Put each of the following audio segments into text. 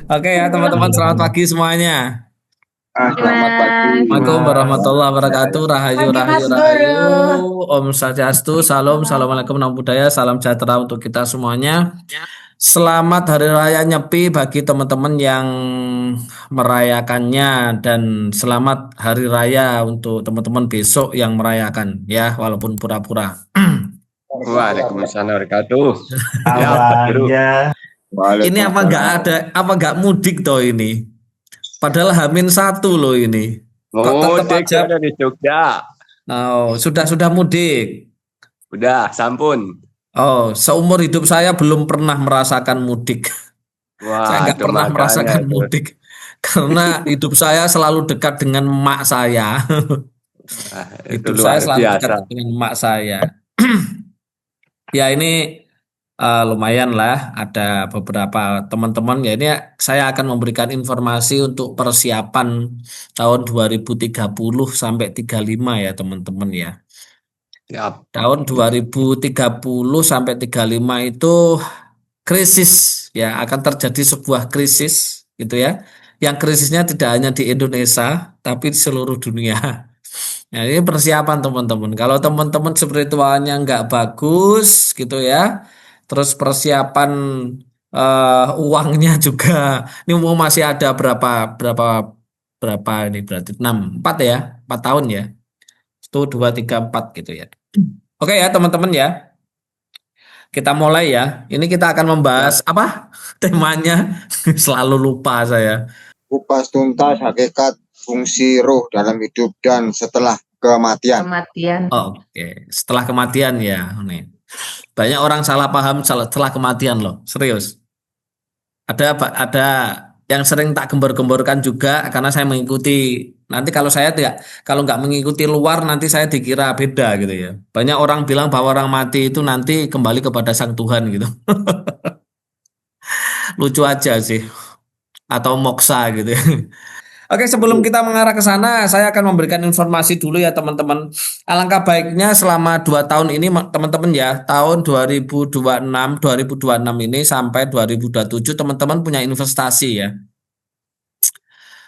Oke ya teman-teman, selamat pagi semuanya. Selamat pagi, Assalamualaikum Mas. warahmatullahi wabarakatuh. Rahayu, Pagi rahayu, Mas rahayu. Guru. Om Swastiastu, salam, assalamualaikum namo buddhaya, salam sejahtera untuk kita semuanya. Selamat Hari Raya Nyepi bagi teman-teman yang merayakannya dan selamat Hari Raya untuk teman-teman besok yang merayakan ya, walaupun pura-pura. Waalaikumsalam wabarakatuh. Ya, Pak Guru. Abangnya. Ini apa nggak mudik toh ini? Padahal H-1 loh ini. Kok tetap Mudik aja? ada di Jogja. Oh, sudah mudik. Udah, sampun. Oh, seumur hidup saya belum pernah merasakan mudik. Saya Wah, nggak itu pernah makanya merasakan itu. mudik karena hidup saya selalu dekat dengan emak saya. Wah, itu Hidup saya luar selalu dekat biasa. dengan emak saya. Ya ini lumayan lah, ada beberapa teman-teman ya ini saya akan memberikan informasi untuk persiapan tahun 2030 sampai 35 ya teman-teman ya. Siap. Tahun 2030 sampai 35 itu krisis ya, akan terjadi sebuah krisis gitu ya. Yang krisisnya tidak hanya di Indonesia tapi di seluruh dunia. Nah, ini persiapan teman-teman. Kalau teman-teman spiritualnya nggak bagus gitu ya, terus persiapan uangnya juga. Ini mau masih ada berapa berapa berapa ini berarti 4 ya, 4 tahun ya. Itu 2 3 4 gitu ya. Oke ya teman-teman ya. Kita mulai ya. Ini kita akan membahas Siap. apa? Temanya selalu lupa saya. Kupas tuntas hakikat fungsi roh dalam hidup dan setelah kematian. Oke, setelah kematian ya. Nih. Banyak orang salah paham setelah kematian loh, serius. Ada yang sering tak gembor-gemborkan juga karena saya mengikuti. Nanti kalau saya tidak, kalau nggak mengikuti luar nanti saya dikira beda gitu ya. Banyak orang bilang bahwa orang mati itu nanti kembali kepada Sang Tuhan gitu. Lucu aja sih. Atau moksa gitu ya. Oke, sebelum kita mengarah ke sana, saya akan memberikan informasi dulu ya teman-teman. Alangkah baiknya selama 2 tahun ini teman-teman ya, tahun 2026 ini sampai 2027 teman-teman punya investasi ya.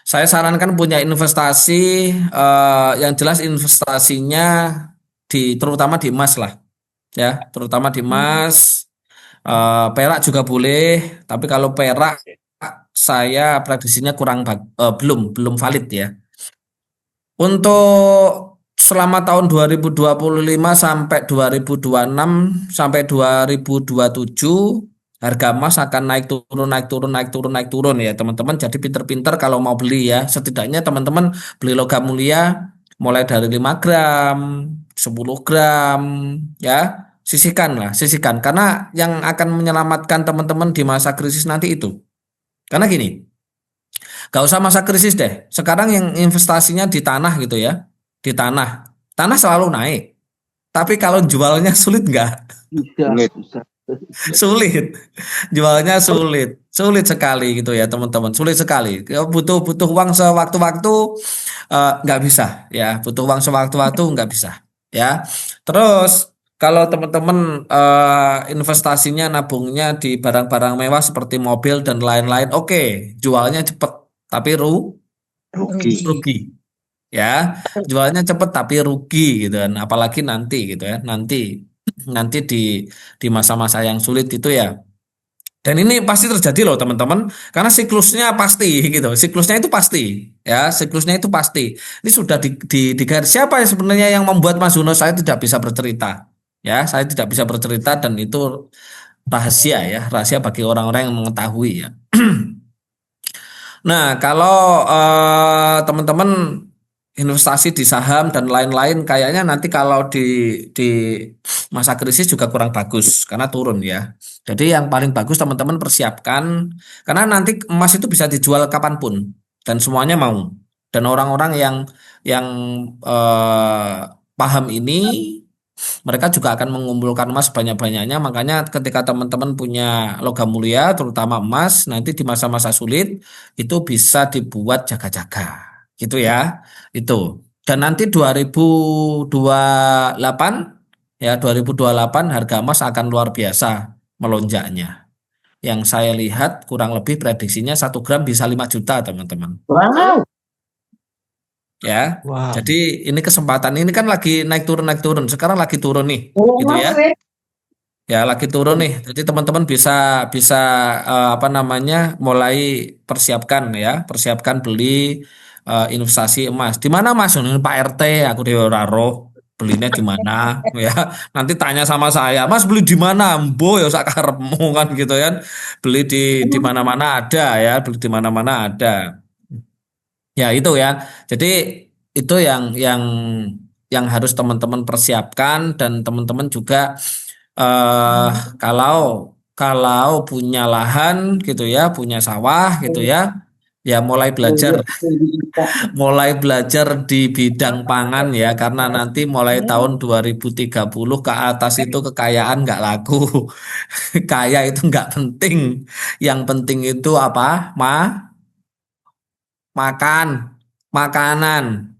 Saya sarankan punya investasi yang jelas investasinya terutama di emas lah ya, terutama di emas. Perak juga boleh, tapi kalau perak saya prediksinya belum valid ya. Untuk selama tahun 2025 sampai 2026 sampai 2027 harga emas akan naik turun naik turun naik turun naik turun ya teman-teman. Jadi pinter-pinter kalau mau beli ya. Setidaknya teman-teman beli logam mulia mulai dari 5 gram, 10 gram ya. Sisihkan lah, sisihkan karena yang akan menyelamatkan teman-teman di masa krisis nanti itu. Karena gini, gak usah masa krisis deh. Sekarang yang investasinya di tanah gitu ya. Di tanah. Tanah selalu naik. Tapi kalau jualnya sulit nggak? Sulit. Sulit. Jualnya sulit. Sulit sekali gitu ya teman-teman. Sulit sekali. Butuh butuh uang sewaktu-waktu nggak bisa ya. Butuh uang sewaktu-waktu nggak bisa ya. Terus kalau teman-teman investasinya nabungnya di barang-barang mewah seperti mobil dan lain-lain, oke, jualnya cepet tapi rugi ya, jualnya cepet tapi rugi gitu kan, apalagi nanti gitu ya, nanti di masa-masa yang sulit itu ya. Dan ini pasti terjadi loh teman-teman, karena siklusnya pasti gitu, siklusnya itu pasti ya, siklusnya itu pasti. Ini sudah digaris. Siapa yang sebenarnya yang membuat Mas Juno? Saya tidak bisa bercerita ya, saya tidak bisa bercerita dan itu rahasia ya, rahasia bagi orang-orang yang mengetahui ya. Nah, kalau teman-teman investasi di saham dan lain-lain, kayaknya nanti kalau di masa krisis juga kurang bagus karena turun ya. Jadi yang paling bagus teman-teman persiapkan karena nanti emas itu bisa dijual kapanpun dan semuanya mau. Dan orang-orang yang paham ini mereka juga akan mengumpulkan emas banyak-banyaknya. Makanya ketika teman-teman punya logam mulia, terutama emas, nanti di masa-masa sulit itu bisa dibuat jaga-jaga, gitu ya. Itu. Dan nanti 2028 ya 2028 harga emas akan luar biasa melonjaknya. yang saya lihat kurang lebih prediksinya 1 gram bisa 5 juta teman-teman. Wow. Ya, Wow. jadi ini kesempatan ini kan lagi naik turun. Sekarang lagi turun nih, gitu ya. Ya, lagi turun nih. Jadi teman-teman bisa bisa apa namanya mulai persiapkan ya, persiapkan beli investasi emas. Di mana Mas? Ini Pak RT, aku di ora roh. Belinya di mana ya? Nanti tanya sama saya, Mas beli di mana? Mbo ya sak karepmu kan gitu kan. Beli di mana-mana ada ya, beli di mana-mana ada. Ya itu ya. Jadi itu yang harus teman-teman persiapkan dan teman-teman juga eh kalau kalau punya lahan gitu ya, punya sawah gitu ya, ya mulai belajar di bidang pangan ya karena nanti mulai tahun 2030 ke atas itu kekayaan nggak laku. Kaya itu nggak penting. Yang penting itu apa? Makan, makanan.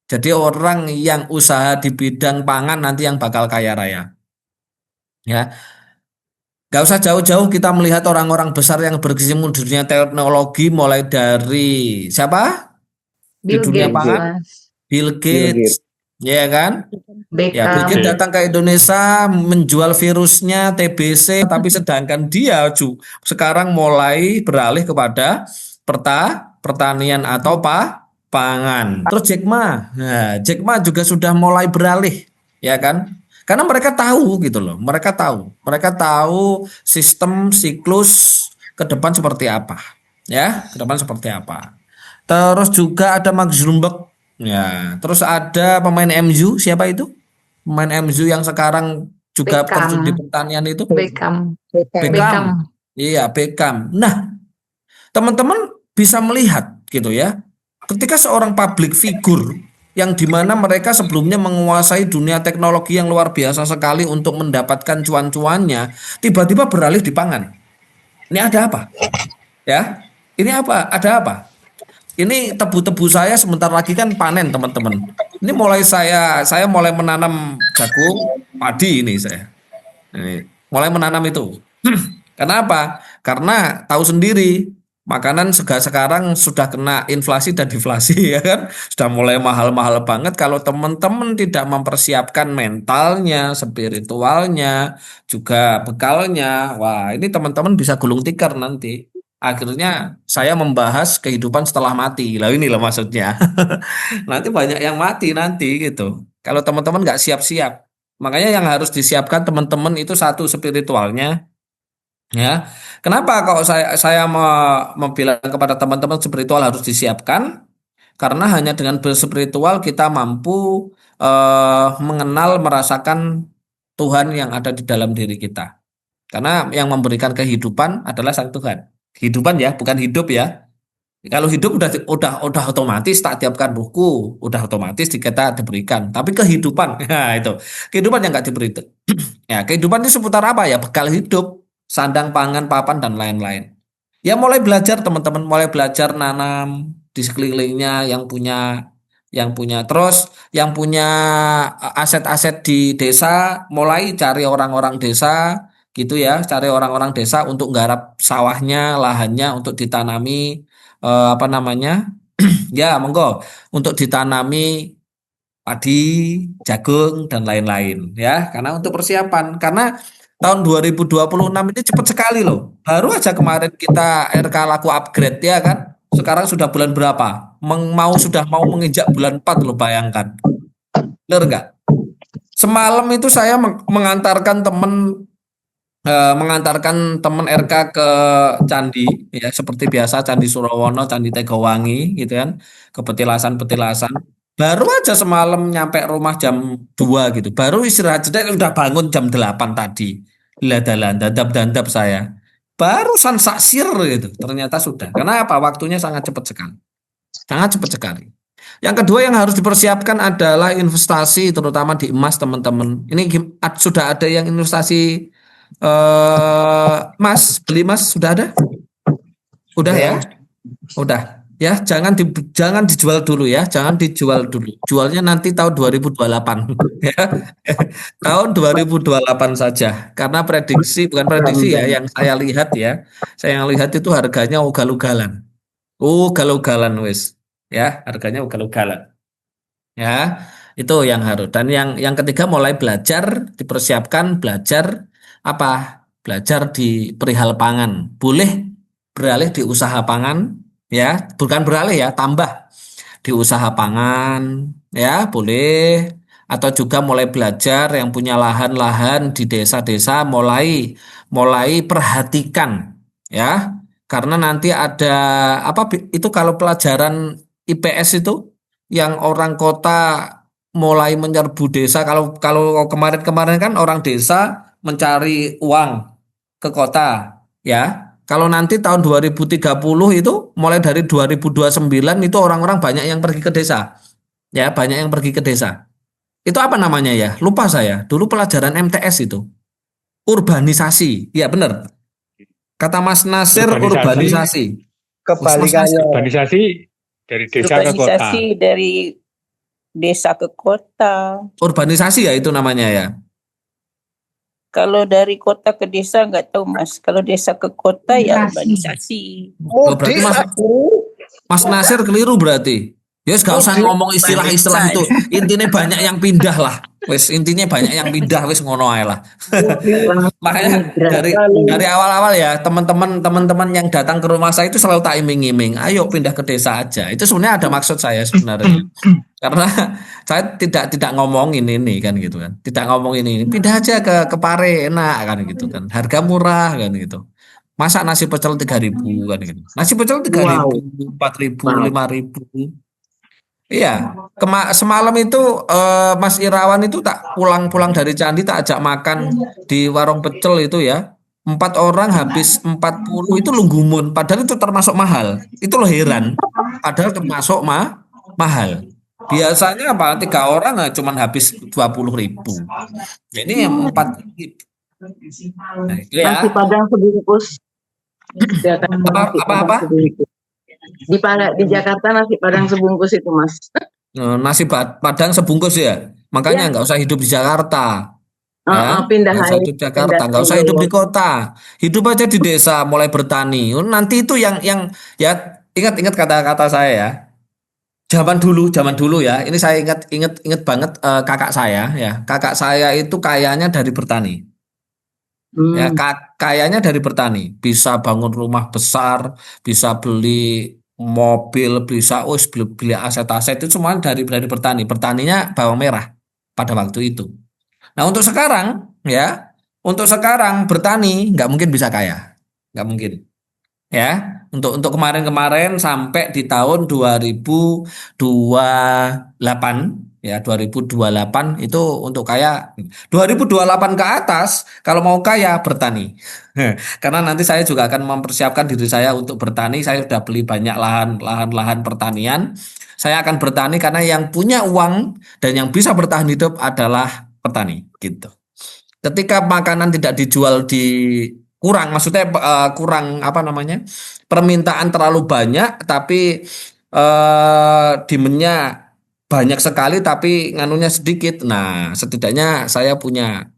Jadi orang yang usaha di bidang pangan nanti yang bakal kaya raya. Ya, gak usah jauh-jauh kita melihat orang-orang besar yang berkecimpung di dunia teknologi mulai dari siapa? Di Bill dunia Gates, pangan, Mas. Bill Bill Gates, Gates. ya kan? Ya, Bill Beckham. Gates datang ke Indonesia menjual virusnya TBC, tapi sedangkan dia sekarang mulai beralih kepada pertanian atau pangan. Terus Jack Ma, nah, Jack Ma juga sudah mulai beralih, ya kan? Karena mereka tahu gitu loh, mereka tahu sistem siklus ke depan seperti apa, ya, ke depan seperti apa. Terus juga ada Mark Zuckerberg, ya. Terus ada pemain MU, siapa itu? Pemain MU yang sekarang juga terjun di Beckham. pertanian itu, Beckham. Beckham. Beckham. Iya, Beckham. Nah, teman-teman bisa melihat gitu ya, ketika seorang public figure yang dimana mereka sebelumnya menguasai dunia teknologi yang luar biasa sekali untuk mendapatkan cuan-cuannya, tiba-tiba beralih di pangan. Ini ada apa? Ya, ini apa? Ada apa? Ini tebu-tebu saya sebentar lagi kan panen teman-teman. Ini saya mulai menanam jagung, padi ini saya. Ini, mulai menanam itu. Kenapa? Karena tahu sendiri makanan sekarang sudah kena inflasi dan deflasi ya kan. Sudah mulai mahal-mahal banget kalau teman-teman tidak mempersiapkan mentalnya, spiritualnya, juga bekalnya. Wah, ini teman-teman bisa gulung tikar nanti. Akhirnya saya membahas kehidupan setelah mati. Lah inilah maksudnya. Nanti banyak yang mati nanti gitu. Kalau teman-teman nggak siap-siap. Makanya yang harus disiapkan teman-teman itu satu spiritualnya. Ya, kenapa kok saya mau bilang kepada teman-teman spiritual harus disiapkan? Karena hanya dengan berspiritual kita mampu mengenal, merasakan Tuhan yang ada di dalam diri kita. Karena yang memberikan kehidupan adalah Sang Tuhan. Kehidupan ya, bukan hidup ya. Kalau hidup udah otomatis tak tiapkan buku, udah otomatis kita diberikan. Tapi kehidupan, nah itu kehidupan yang nggak diberi. Ya, kehidupan ini seputar apa ya? Bekal hidup, sandang, pangan, papan dan lain-lain. Ya mulai belajar teman-teman, mulai belajar nanam di sekelilingnya terus yang punya aset-aset di desa, mulai cari orang-orang desa gitu ya, cari orang-orang desa untuk nggarap sawahnya, lahannya untuk ditanami apa namanya? Ya, monggo untuk ditanami padi, jagung dan lain-lain ya. Karena untuk persiapan karena tahun 2026 ini cepat sekali loh. Baru aja kemarin kita RK laku upgrade ya kan. Sekarang sudah bulan berapa? Sudah mau menginjak bulan 4 loh bayangkan. Bener nggak? Semalam itu saya mengantarkan teman RK ke candi ya seperti biasa Candi Surawono, Candi Tegowangi gitu kan, ke petilasan-petilasan. Baru aja semalam nyampe rumah jam 2 gitu. Baru istirahat jeda udah bangun jam 8 tadi. Dalan dandap-dandap saya. Barusan saksir gitu. Ternyata sudah. Karena apa? Waktunya sangat cepat sekali. Sangat cepat sekali. Yang kedua yang harus dipersiapkan adalah investasi terutama di emas teman-teman. Ini sudah ada yang investasi Mas, beli emas sudah ada? Udah ya? Udah. Ya, jangan dijual dulu ya, jangan dijual dulu. Jualnya nanti tahun 2028 ya. Tahun 2028 saja. Karena bukan prediksi ya, yang saya lihat ya. Saya yang lihat itu harganya ugal-ugalan. Ugal-ugalan wis. Ya, harganya ugal-ugalan. Ya, itu yang harus. Dan yang ketiga mulai belajar, dipersiapkan belajar apa? Belajar di perihal pangan. Boleh beralih di usaha pangan, ya, bukan beralih ya, tambah di usaha pangan, ya, boleh. Atau juga mulai belajar yang punya lahan-lahan di desa-desa mulai mulai perhatikan, ya. Karena nanti ada apa itu kalau pelajaran IPS itu yang orang kota mulai menyerbu desa. Kalau kalau kemarin-kemarin kan orang desa mencari uang ke kota, ya. Kalau nanti tahun 2030 itu mulai dari 2029 itu orang-orang banyak yang pergi ke desa. Ya, banyak yang pergi ke desa. Itu apa namanya ya? Lupa saya. Dulu pelajaran MTS itu. Urbanisasi. Ya, benar. Kata Mas Nasir Urbanisasi, urbanisasi. Mas Kebalikannya. Nasir. urbanisasi dari desa ke kota. Urbanisasi dari desa ke kota. Urbanisasi ya itu namanya ya. Kalau dari kota ke desa nggak tahu Mas. Kalau desa ke kota ya urbanisasi. Oh, berarti Mas Nasir keliru berarti. Ya wis gak usah ngomong istilah-istilah itu. Intinya banyak yang pindah lah. Wis intinya banyak yang pindah wis ngono ae lah. Makanya dari awal-awal ya teman-teman yang datang ke rumah saya itu selalu tak iming-iming, ayo pindah ke desa aja. Itu sebenarnya ada maksud saya sebenarnya. Karena saya tidak ngomongin ini kan gitu kan. Tidak ngomongin ini. Pindah aja ke Pare enak kan gitu kan. Harga murah kan gitu. Masa nasi pecel 3.000 kan gitu. Nasi pecel 3.000, 4.000, 5.000. Iya, semalam itu Mas Irawan itu tak pulang-pulang dari Candi tak ajak makan di warung pecel itu ya. 4 orang habis 40 itu lunggumun. Padahal itu termasuk mahal. Itu loh heran. Padahal termasuk mahal. Biasanya apa? 3 orang cuman habis 20.000. Ini 4.000. Nah, itu ya. Nasi Padang sebungkus. Apa? Di Jakarta nasi Padang sebungkus itu Mas. Nasi Padang sebungkus ya. Makanya Ya. nggak usah hidup di Jakarta. Ya, Pindah nggak usah hidup di Jakarta, nggak usah hidup di kota, hidup aja di desa, mulai bertani. Nanti itu yang ya ingat kata-kata saya ya. Zaman dulu ya. Ini saya ingat banget kakak saya ya. Kakak saya itu kayanya dari bertani. Ya, kayaknya dari bertani, bisa bangun rumah besar, bisa beli mobil, bisa beli aset-aset itu semua dari bertani. Bertaninya bawang merah pada waktu itu. Nah, untuk sekarang bertani nggak mungkin bisa kaya. Nggak mungkin. Ya, untuk kemarin-kemarin sampai di tahun 2028 ya 2028 itu untuk kaya 2028 ke atas kalau mau kaya bertani. Karena nanti saya juga akan mempersiapkan diri saya untuk bertani. Saya sudah beli banyak lahan pertanian. Saya akan bertani karena yang punya uang dan yang bisa bertahan hidup adalah petani gitu. Ketika makanan tidak dijual maksudnya kurang apa namanya, permintaan terlalu banyak tapi demand-nya banyak sekali tapi nganunya sedikit. Nah, setidaknya saya punya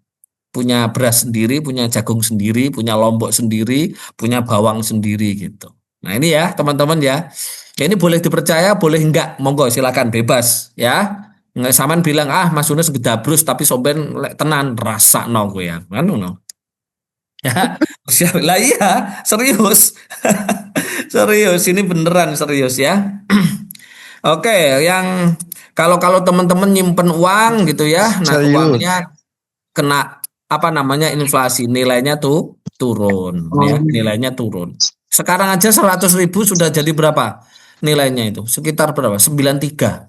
beras sendiri, punya jagung sendiri, punya lombok sendiri, punya bawang sendiri gitu. Nah, ini ya teman-teman ya. Ya, ini boleh dipercaya, boleh enggak, monggo silakan bebas ya. Nggak saman bilang Mas Yunus gedabrus tapi somben tenan rasa no gue ya. Kan no. Ya, lah iya, serius. Serius, ini beneran serius ya. Oke, yang kalau teman-teman nyimpen uang gitu ya, nah uangnya kena apa namanya inflasi, nilainya tuh turun ya, nilainya turun. Sekarang aja 100.000 sudah jadi berapa nilainya itu? Sekitar berapa? 93.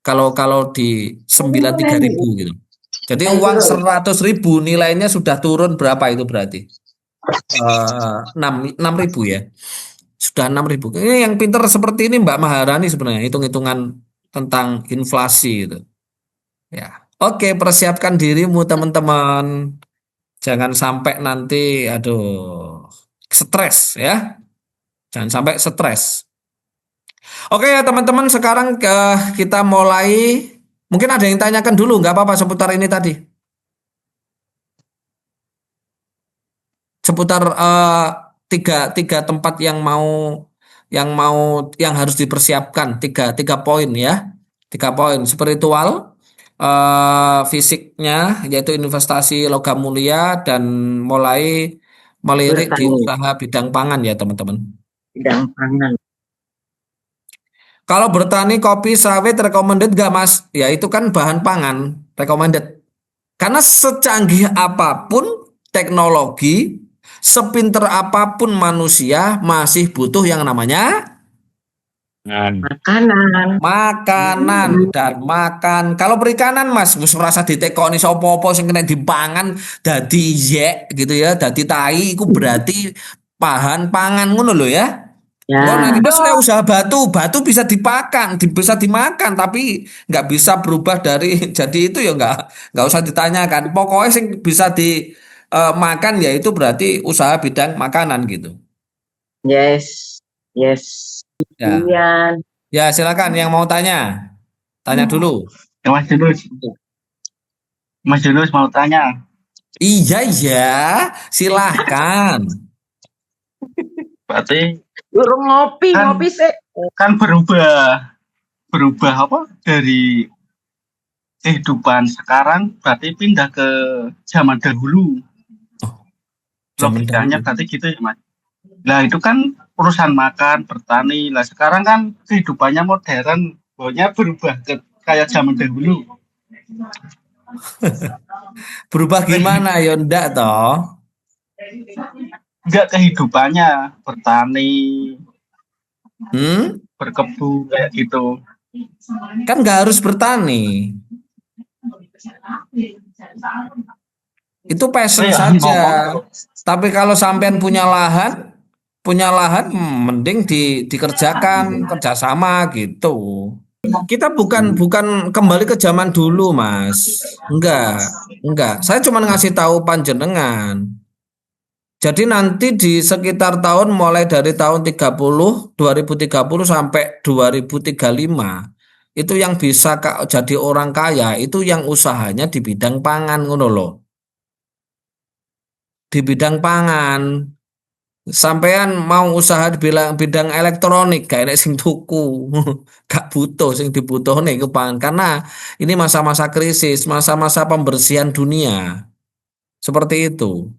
Kalau di 93.000 gitu. Jadi uang 100.000 nilainya sudah turun berapa itu berarti? 6.000 ya. Sudah 6.000. Ini yang pinter seperti ini Mbak Maharani sebenarnya hitung-hitungan tentang inflasi itu. Ya. Oke, persiapkan dirimu teman-teman. Jangan sampai nanti stres ya. Jangan sampai stres. Oke ya teman-teman, sekarang kita mulai. Mungkin ada yang tanyakan dulu, nggak apa-apa seputar ini tadi. Seputar tiga tempat yang harus dipersiapkan, tiga poin ya. 3 poin: spiritual, fisiknya yaitu investasi logam mulia, dan mulai melirik di Bertani. usaha bidang pangan ya teman-teman. Bidang pangan. Kalau bertani kopi sawit recommended gak Mas? Ya itu kan bahan pangan recommended. Karena secanggih apapun teknologi, sepinter apapun manusia masih butuh yang namanya Makanan. makanan dan makan. Kalau perikanan Mas, wis merasa ditekoni sapa-apa sing kena dipangan dadi yek gitu ya, dadi tai iku berarti bahan pangan ngono lho ya. Ya. Oh, nanti Mas lek usaha batu bisa bisa dimakan, tapi nggak bisa berubah dari jadi itu ya nggak usah ditanyakan. Pokoknya sing bisa dimakan ya itu berarti usaha bidang makanan gitu. Yes. Yes. Ya, Kemudian ya silakan yang mau tanya dulu. Mas Julus mau tanya. Iya ya, silahkan. Berarti urung ngopi sih. kan berubah apa dari kehidupan sekarang berarti pindah ke zaman dahulu. Zaman Logikanya dahulu. berarti gitu ya Mas. Nah itu kan urusan makan, bertani. Lah sekarang kan kehidupannya modern, pokoknya berubah ke kayak zaman dahulu. Berubah gimana ya ndak toh? Enggak kehidupannya, bertani, berkebun kayak gitu. Kan nggak harus bertani. Itu passion Iya, saja. ngomong. Tapi kalau sampean punya lahan, mending dikerjakan kerjasama gitu. Kita bukan kembali ke zaman dulu, Mas. Enggak. Saya cuma ngasih tahu panjenengan. Jadi nanti di sekitar tahun mulai dari tahun 2030 sampai 2035 itu yang bisa jadi orang kaya itu yang usahanya di bidang pangan ngono loh. Di bidang pangan. Sampean mau usaha di bidang elektronik gak enek sing tuku. Gak butuh sing dibutuhne iku pangan karena ini masa-masa krisis, masa-masa pembersihan dunia. Seperti itu.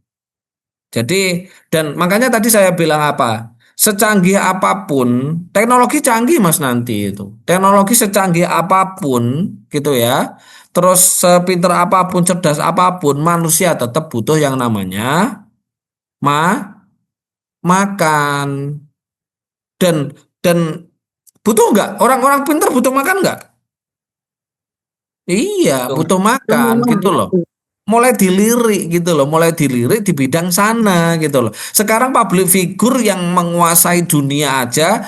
Jadi dan makanya tadi saya bilang apa? Secanggih apapun, teknologi canggih Mas nanti itu. Teknologi secanggih apapun gitu ya. Terus sepinter apapun, cerdas apapun, manusia tetap butuh yang namanya makan. Dan butuh nggak? Orang-orang pinter butuh makan nggak? Iya, butuh makan gitu loh. Mulai dilirik gitu loh, mulai dilirik di bidang sana gitu loh. Sekarang public figure yang menguasai dunia aja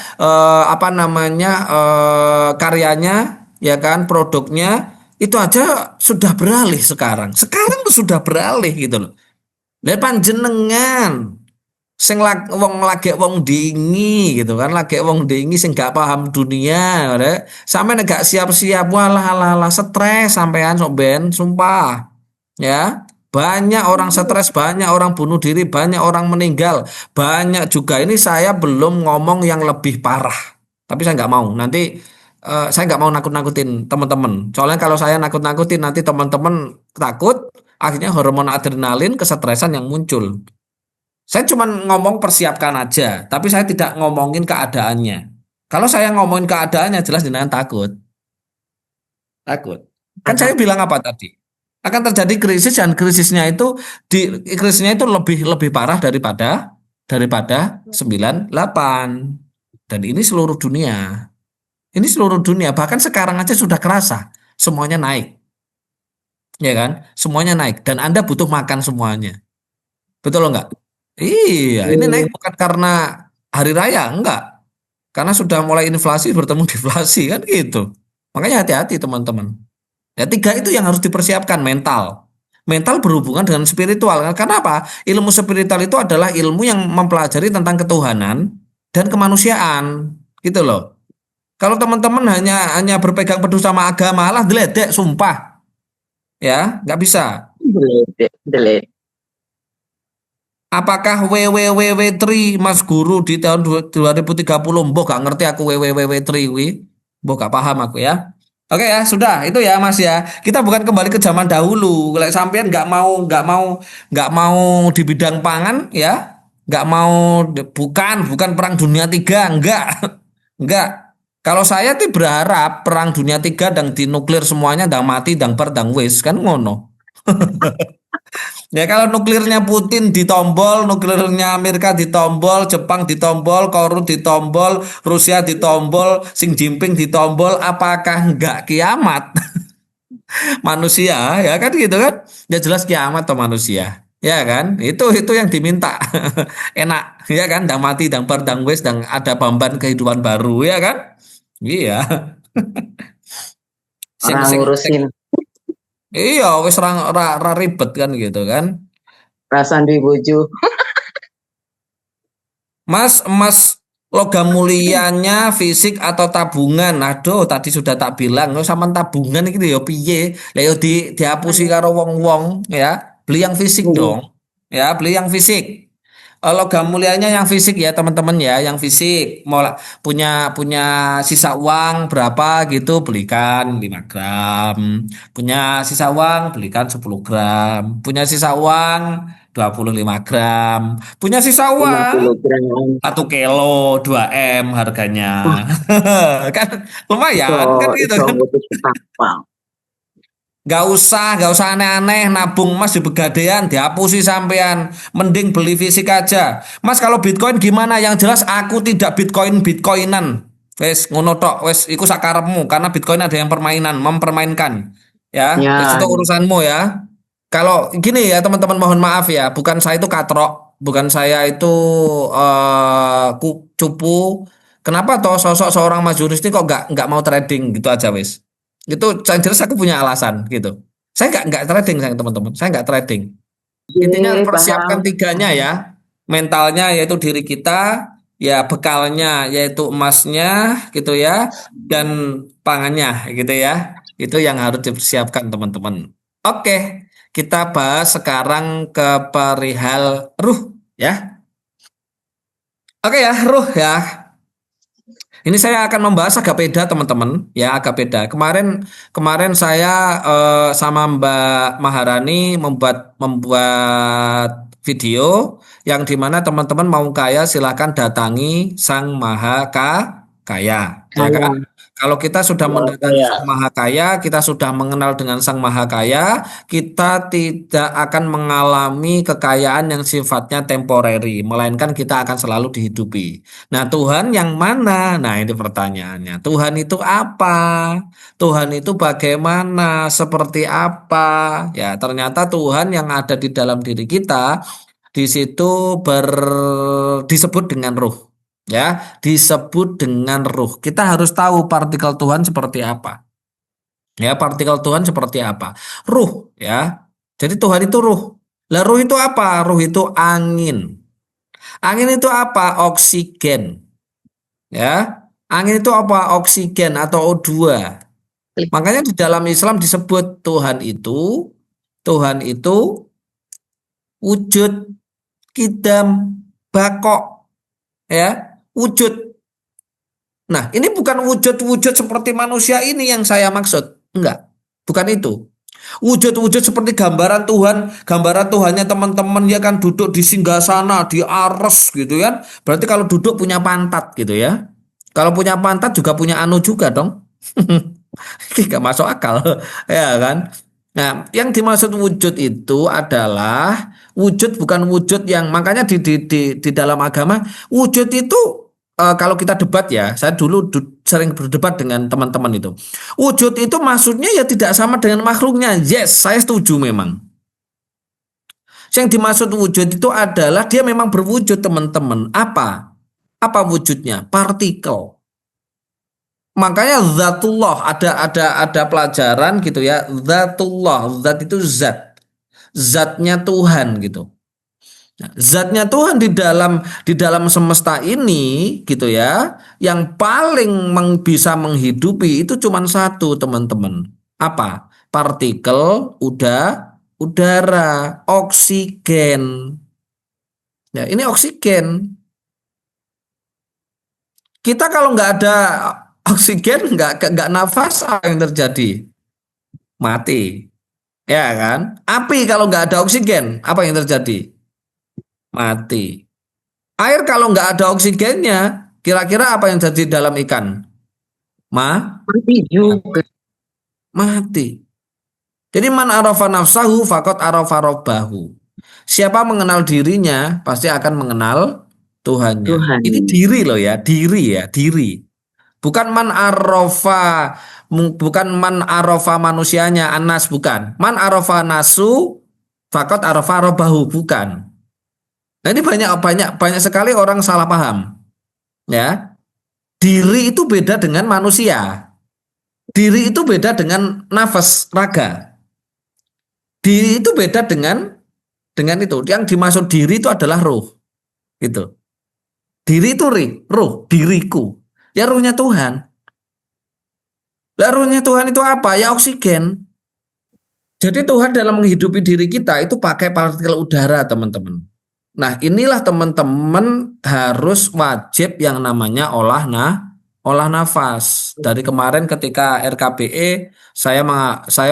karyanya ya kan, produknya itu aja sudah beralih sekarang. Sekarang tuh sudah beralih gitu loh. Lah panjenengan sing wong dingi gitu kan, lagi wong dingi sing gak paham dunia, sampai gak siap-siap, walah stres sampean sok ben, sumpah. Ya, banyak orang stres, banyak orang bunuh diri, banyak orang meninggal, banyak juga ini saya belum ngomong yang lebih parah. Tapi saya nggak mau. Nanti saya nggak mau nakut-nakutin teman-teman. Soalnya kalau saya nakut-nakutin nanti teman-teman takut, akhirnya hormon adrenalin, kesetresan yang muncul. Saya cuma ngomong persiapkan aja, tapi saya tidak ngomongin keadaannya. Kalau saya ngomongin keadaannya jelas jenengan takut. Takut. Kan saya bilang apa tadi? Akan terjadi krisis dan krisisnya itu lebih parah daripada 98. Dan ini seluruh dunia. Ini seluruh dunia, bahkan sekarang aja sudah kerasa semuanya naik. Ya kan? Semuanya naik dan Anda butuh makan semuanya. Betul enggak? Iya, ini naik bukan karena hari raya, enggak. Karena sudah mulai inflasi bertemu deflasi kan gitu. Makanya hati-hati teman-teman. Ya, 3 itu yang harus dipersiapkan. Mental berhubungan dengan spiritual. Karena apa? Ilmu spiritual itu adalah ilmu yang mempelajari tentang ketuhanan dan kemanusiaan gitu loh. Kalau teman-teman hanya berpegang teguh sama agama, lah deledek, sumpah. Ya, nggak bisa. Delete. Apakah WWW3 Mas Guru di tahun 2030? Mbok gak ngerti aku WWW3 wi. Mbok gak paham aku ya. Oke ya, sudah itu ya Mas ya. Kita bukan kembali ke zaman dahulu. Kalau sampean nggak mau di bidang pangan ya, nggak mau bukan perang dunia tiga, enggak. Enggak. Kalau saya tuh berharap perang dunia tiga dan di nuklir semuanya dan mati dan wis kan ngono. Ya kalau nuklirnya Putin ditombol, nuklirnya Amerika ditombol, Jepang ditombol, Korea ditombol, Rusia ditombol, Xi Jinping ditombol, apakah enggak kiamat? Manusia ya kan gitu kan? Ya jelas kiamat atau manusia. Ya kan? Itu yang diminta. Enak ya kan? Dang mati, dang wis, dang ada bamban kehidupan baru ya kan? Iya. Orang ngurusin Iya, wis ra ribet kan gitu kan. perasaan di bojo. Mas, emas logam mulianya fisik atau tabungan? Aduh, tadi sudah tak bilang, lo sama tabungan iki ya piye? Lah yo dihapusi karo wong-wong ya. Beli yang fisik dong. Ya, beli yang fisik. Logam mulianya yang fisik ya teman-teman ya, yang fisik. Mau punya sisa uang berapa gitu belikan 5 gram. Punya sisa uang belikan 10 gram. Punya sisa uang 25 gram. Punya sisa uang 50 gram. 1 kilo 2 M harganya. Kan lumayan kan gitu Iso kan. putus kapal. Gak usah aneh-aneh nabung Mas di Pegadaian dihapusi sampean. Mending beli fisik aja. Mas kalau Bitcoin gimana? Yang jelas aku tidak Bitcoinan. Wes ngono tok, wes iku sakarepmu karena Bitcoin ada yang mempermainkan. Ya, wes Ya, itu urusanmu ya. Kalau gini ya teman-teman mohon maaf ya, bukan saya itu katrok, bukan saya itu cupu. Kenapa toh sosok seorang Mas Yunus ini kok nggak mau trading gitu aja wes. Itu yang jelas aku punya alasan gitu. Saya nggak trading saya teman-teman. Saya nggak trading. Intinya persiapkan paham. tiganya ya. Mentalnya yaitu diri kita, ya bekalnya yaitu emasnya gitu ya, dan pangannya gitu ya. Itu yang harus dipersiapkan teman-teman. Oke, kita bahas sekarang ke perihal ruh ya. Oke ya, ruh ya. Ini saya akan membahas agak beda teman-teman, ya agak beda. Kemarin saya sama Mbak Maharani membuat video yang dimana teman-teman mau kaya silahkan datangi Sang Maha Kaya, ya kan? Kalau kita sudah mendatangi Sang Maha Kaya, kita sudah mengenal dengan Sang Maha Kaya, kita tidak akan mengalami kekayaan yang sifatnya temporary, melainkan kita akan selalu dihidupi. Nah, Tuhan yang mana? Nah, ini pertanyaannya. Tuhan itu apa? Tuhan itu bagaimana? Seperti apa? Ya, ternyata Tuhan yang ada di dalam diri kita di situ disebut dengan ruh. Ya, disebut dengan ruh. Kita harus tahu partikel Tuhan seperti apa. Ya, partikel Tuhan seperti apa? Ruh, ya. Jadi Tuhan itu ruh. Lah ruh itu apa? Ruh itu angin. Angin itu apa? Oksigen. Ya. Angin itu apa? Oksigen atau O2. Makanya di dalam Islam disebut Tuhan itu wujud, kidam, bakok. Ya. Wujud. Nah, ini bukan wujud-wujud seperti manusia ini yang saya maksud. Enggak, bukan itu. Wujud-wujud seperti gambaran Tuhannya teman-teman ya kan duduk di singgasana, di ares gitu kan. Berarti kalau duduk punya pantat gitu ya. Kalau punya pantat juga punya anu juga dong. Gak masuk akal, ya kan? Nah, yang dimaksud wujud itu adalah wujud bukan wujud yang makanya di dalam agama wujud itu kalau kita debat ya, saya dulu sering berdebat dengan teman-teman itu. Wujud itu maksudnya ya tidak sama dengan makhluknya. Yes, saya setuju memang. Yang dimaksud wujud itu adalah dia memang berwujud teman-teman. Apa? Apa wujudnya? Partikel. Makanya zatullah ada pelajaran gitu ya. Zatullah, zat itu zat. Zatnya Tuhan gitu. Nah, zatnya Tuhan di dalam semesta ini gitu ya, yang paling bisa menghidupi itu cuma satu, teman-teman. Apa? Partikel udara, oksigen. Ya, ini oksigen. Kita kalau nggak ada oksigen, nggak nafas, apa yang terjadi? Mati. Ya kan? Api kalau nggak ada oksigen, apa yang terjadi? Mati. Air kalau nggak ada oksigennya, kira-kira apa yang terjadi dalam ikan? Mati juga. Mati. Jadi man arafa nafsahu faqad arafa rabbahu. Siapa mengenal dirinya pasti akan mengenal Tuhannya. Tuhan. Ini diri loh ya, diri. Bukan man arafa manusianya, anas, bukan. Man arafa nasu faqad arafa rabbahu, bukan. Nah, ini banyak sekali orang salah paham. Ya. Diri itu beda dengan manusia. Diri itu beda dengan nafas, raga. Diri itu beda dengan itu. Yang dimaksud diri itu adalah roh. Gitu. Diri itu roh, diriku. Ya rohnya Tuhan. Lah rohnya Tuhan itu apa? Ya oksigen. Jadi Tuhan dalam menghidupi diri kita itu pakai partikel udara, teman-teman. Nah, inilah teman-teman harus wajib yang namanya olah nafas. Dari kemarin ketika RKBE saya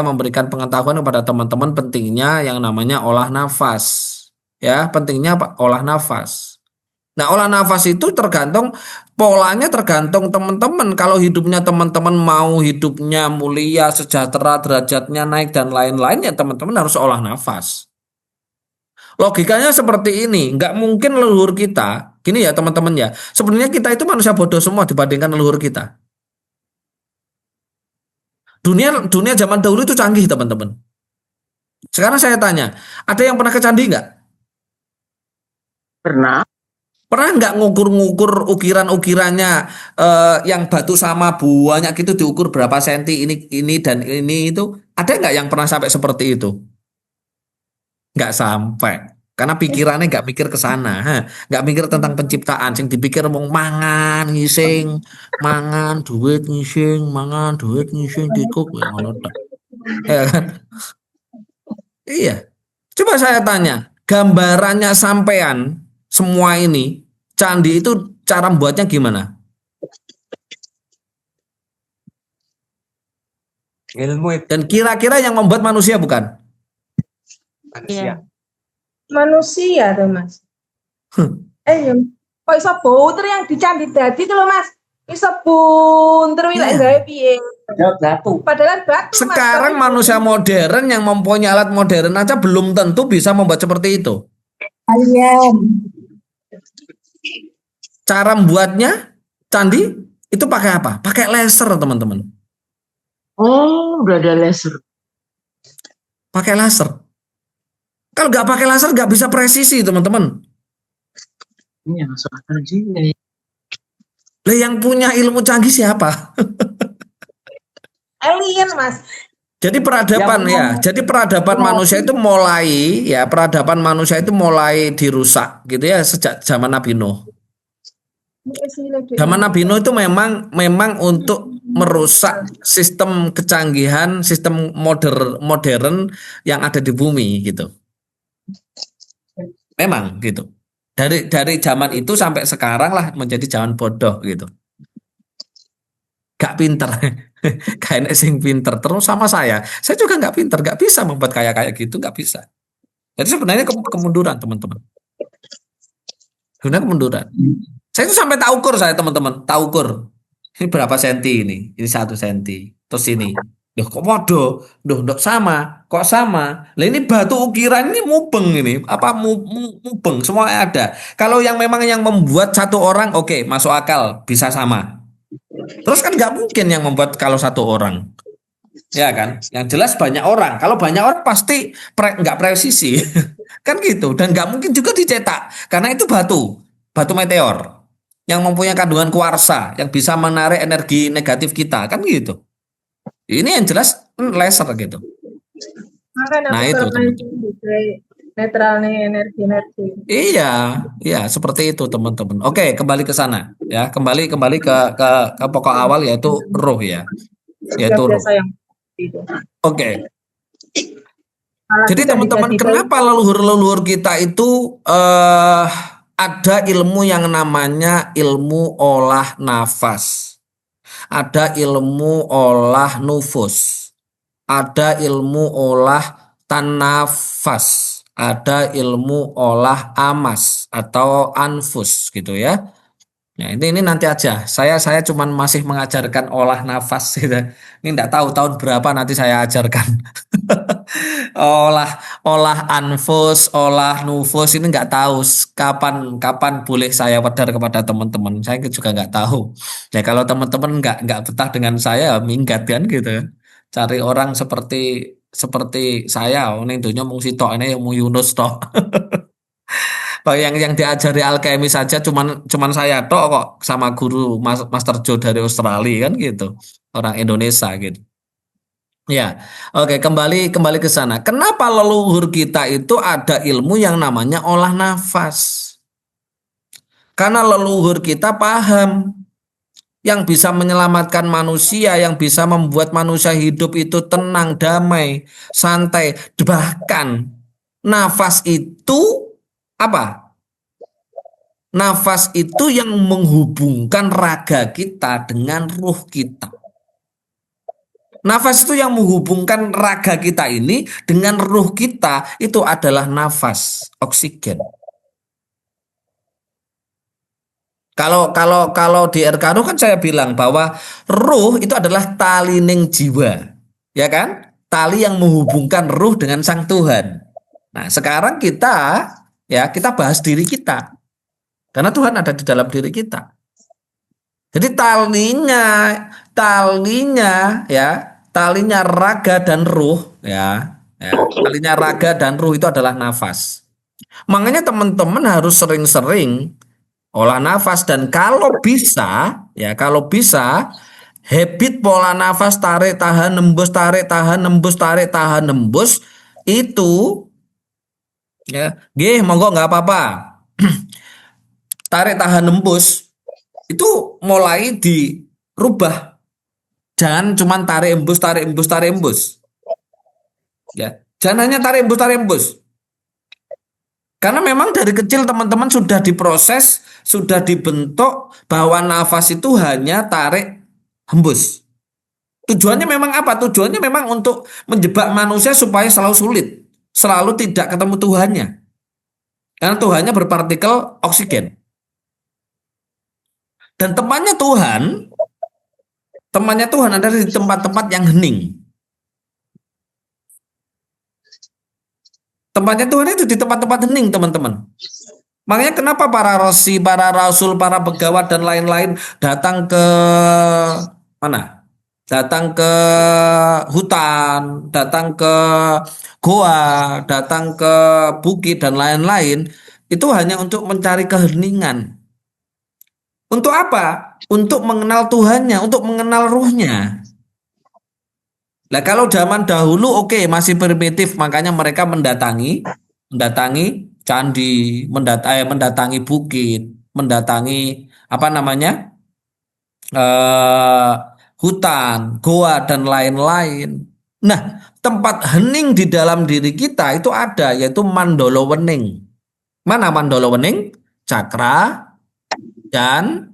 memberikan pengetahuan kepada teman-teman pentingnya yang namanya olah nafas. Ya, pentingnya olah nafas. Nah, olah nafas itu polanya tergantung teman-teman. Kalau hidupnya teman-teman mau hidupnya mulia, sejahtera, derajatnya naik dan lain-lain, ya teman-teman harus olah nafas. Logikanya seperti ini, nggak mungkin leluhur kita, gini ya teman-teman ya, sebenarnya kita itu manusia bodoh semua dibandingkan leluhur kita. Dunia zaman dahulu itu canggih, teman-teman. Sekarang saya tanya, ada yang pernah ke candi nggak? Pernah. Pernah nggak ngukur-ngukur ukiran-ukirannya yang batu sama banyak gitu diukur berapa senti ini dan ini itu? Ada nggak yang pernah sampai seperti itu? Nggak sampai, karena pikirannya nggak mikir ke sana, nggak mikir tentang penciptaan, sing dipikir mau mangan ngising, mangan duit ngising dikuk, ya ngono tok. Ya kan? Iya. Coba saya tanya, gambarannya sampean semua ini, candi itu cara membuatnya gimana? Ilmu itu Dan kira-kira yang membuat manusia bukan? manusia. Manusia tuh Mas. Kok iso bunter yang di candi dadi itu loh Mas. Iso bunter wilayah gawe piye? Batu. Padahal batu Mas. Sekarang Tapi manusia modern yang mempunyai alat modern aja belum tentu bisa membuat seperti itu. Cara membuatnya candi itu pakai apa? Pakai laser, teman-teman. Oh, udah ada laser. Pakai laser. Kalau nggak pakai laser nggak bisa presisi, teman-teman. Ini masuk akal juga. Lah yang punya ilmu canggih siapa? alien Mas. Jadi peradaban jadi peradaban manusia itu mulai dirusak gitu ya sejak zaman Nabi Nuh. Zaman Nabi Nuh itu memang untuk merusak sistem kecanggihan, sistem modern yang ada di bumi gitu. Memang gitu. Dari zaman itu sampai sekarang lah menjadi zaman bodoh gitu. Gak pinter. Kayak sing pinter terus sama saya juga nggak pinter, nggak bisa membuat kayak gitu, nggak bisa. Jadi sebenarnya kemunduran, teman-teman. Sebenarnya kemunduran. Saya itu sampai tak ukur saya, teman-teman, tak ukur. Ini berapa senti ini 1 senti. Terus ini, loh kok bodoh, loh sama, kok sama. Lah ini batu ukiran ini mubeng ini, apa mubeng, semua ada. Kalau yang memang yang membuat satu orang, oke, masuk akal, bisa sama. Terus kan nggak mungkin yang membuat kalau satu orang, ya kan? Yang jelas banyak orang. Kalau banyak orang pasti nggak presisi, kan gitu. Dan nggak mungkin juga dicetak, karena itu batu meteor yang mempunyai kandungan kuarsa yang bisa menarik energi negatif kita, kan gitu. Ini yang jelas laser gitu. Makanya Nah, aku itu, kalau main teman-teman. netral nih energi-energi. Iya, iya seperti itu teman-teman. Oke, kembali ke sana ya. Kembali ke pokok awal yaitu ruh ya, Ya yaitu ruh. biasa yang itu. Oke. Malah Jadi tidak teman-teman, dijadikan kenapa leluhur-leluhur kita itu ada ilmu yang namanya ilmu olah nafas, ada ilmu olah nufus, ada ilmu olah tanafas, ada ilmu olah amas atau anfus gitu ya. Nah, ini nanti aja. Saya cuman masih mengajarkan olah nafas gitu. Ini enggak tahu tahun berapa nanti saya ajarkan. Olah olah anfus, olah nufus ini nggak tahu kapan kapan boleh saya wedar kepada teman-teman. Saya juga nggak tahu. Ya kalau teman-teman nggak betah dengan saya, minggat kan gitu. Cari orang seperti seperti saya, ini dunia mung sitok ini yang mung Yunus toh. Yang diajari alkemi saja cuman saya tok kok sama guru Master Joe dari Australia kan gitu. Orang Indonesia gitu. Ya, oke kembali ke sana. Kenapa leluhur kita itu ada ilmu yang namanya olah nafas? Karena leluhur kita paham yang bisa menyelamatkan manusia, yang bisa membuat manusia hidup itu tenang, damai, santai. Bahkan nafas itu apa? Nafas itu yang menghubungkan raga kita dengan ruh kita. Nafas itu yang menghubungkan raga kita ini dengan ruh kita, itu adalah nafas oksigen. Kalau di RK kan saya bilang bahwa ruh itu adalah tali ning jiwa, ya kan? Tali yang menghubungkan ruh dengan Sang Tuhan. Nah, sekarang kita bahas diri kita. Karena Tuhan ada di dalam diri kita. Jadi talinya raga dan ruh talinya raga dan ruh itu adalah nafas. Makanya teman-teman harus sering-sering olah nafas dan kalau bisa habit pola nafas tarik tahan nembus tarik tahan nembus itu ya, monggo nggak apa-apa. Tarik tahan nembus itu mulai dirubah. Jangan cuma tarik embus. Ya, jangan hanya tarik embus. Karena memang dari kecil teman-teman sudah diproses, sudah dibentuk bahwa nafas itu hanya tarik hembus. Tujuannya memang apa? Tujuannya memang untuk menjebak manusia supaya selalu sulit, selalu tidak ketemu Tuhannya. Karena Tuhannya berpartikel oksigen. Dan temannya Tuhan ada di tempat-tempat yang hening. Tempatnya Tuhan itu di tempat-tempat hening, teman-teman. Makanya kenapa para rosi, para rasul, para pegawat dan lain-lain datang ke mana? Datang ke hutan, datang ke goa, datang ke bukit dan lain-lain, itu hanya untuk mencari keheningan. Untuk apa? Untuk mengenal Tuhannya, untuk mengenal ruhnya. Nah, kalau zaman dahulu masih primitif, makanya mereka mendatangi candi, mendatangi bukit, mendatangi hutan, goa dan lain-lain. Nah, tempat hening di dalam diri kita itu ada, yaitu mandala wening. Mana mandala wening? Cakra dan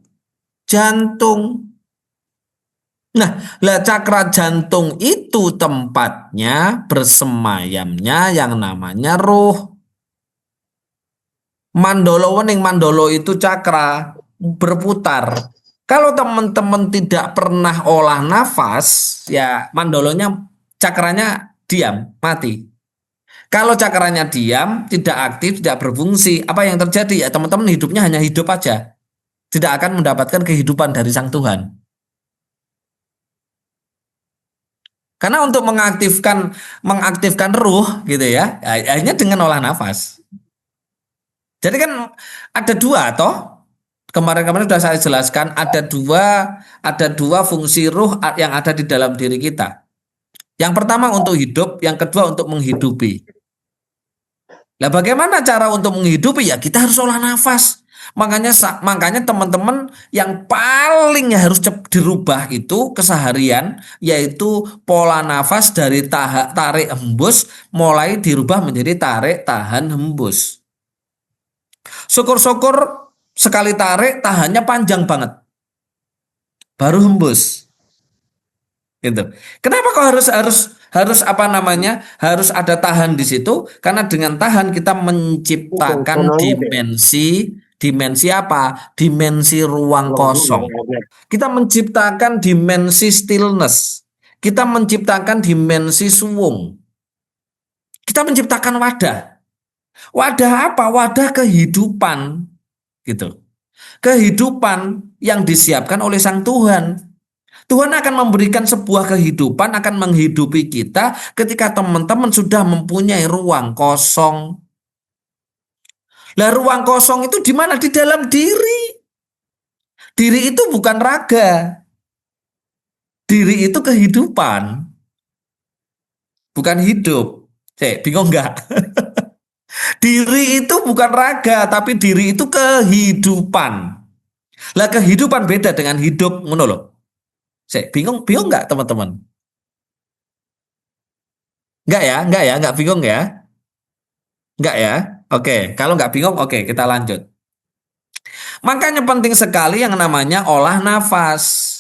jantung. Nah, cakra jantung itu tempatnya bersemayamnya yang namanya ruh. Mandala wening, mandala itu cakra berputar. Kalau teman-teman tidak pernah olah nafas, ya mandolonya cakranya diam, mati. Kalau cakranya diam, tidak aktif, tidak berfungsi, apa yang terjadi? Ya teman-teman hidupnya hanya hidup aja. Tidak akan mendapatkan kehidupan dari Sang Tuhan. Karena untuk mengaktifkan ruh gitu ya, hanya dengan olah nafas. Jadi kan ada dua toh. Kemarin-kemarin sudah saya jelaskan ada dua fungsi ruh yang ada di dalam diri kita. Yang pertama untuk hidup, yang kedua untuk menghidupi. Lah bagaimana cara untuk menghidupi? Ya kita harus olah nafas. Makanya teman-teman yang paling harus dirubah itu keseharian, yaitu pola nafas dari tarik hembus mulai dirubah menjadi tarik tahan hembus. Syukur-syukur sekali tarik tahannya panjang banget, baru hembus. Gitu. Kenapa kok harus apa namanya? Harus ada tahan di situ? Karena dengan tahan kita menciptakan dimensi apa? Dimensi ruang kosong. Kita menciptakan dimensi stillness. Kita menciptakan dimensi suwung. Kita menciptakan wadah. Wadah apa? Wadah kehidupan. Gitu. Kehidupan yang disiapkan oleh Sang Tuhan. Tuhan akan memberikan sebuah kehidupan, akan menghidupi kita ketika teman-teman sudah mempunyai ruang kosong. Lah ruang kosong itu di mana? Di dalam diri. Diri itu bukan raga. Diri itu kehidupan. Bukan hidup. Bingung nggak? Diri itu bukan raga, tapi diri itu kehidupan. Lah kehidupan beda dengan hidup, ngono loh. Bingung nggak teman-teman? Nggak bingung ya? Nggak ya? Oke, kalau nggak bingung, oke kita lanjut. Makanya penting sekali yang namanya olah nafas.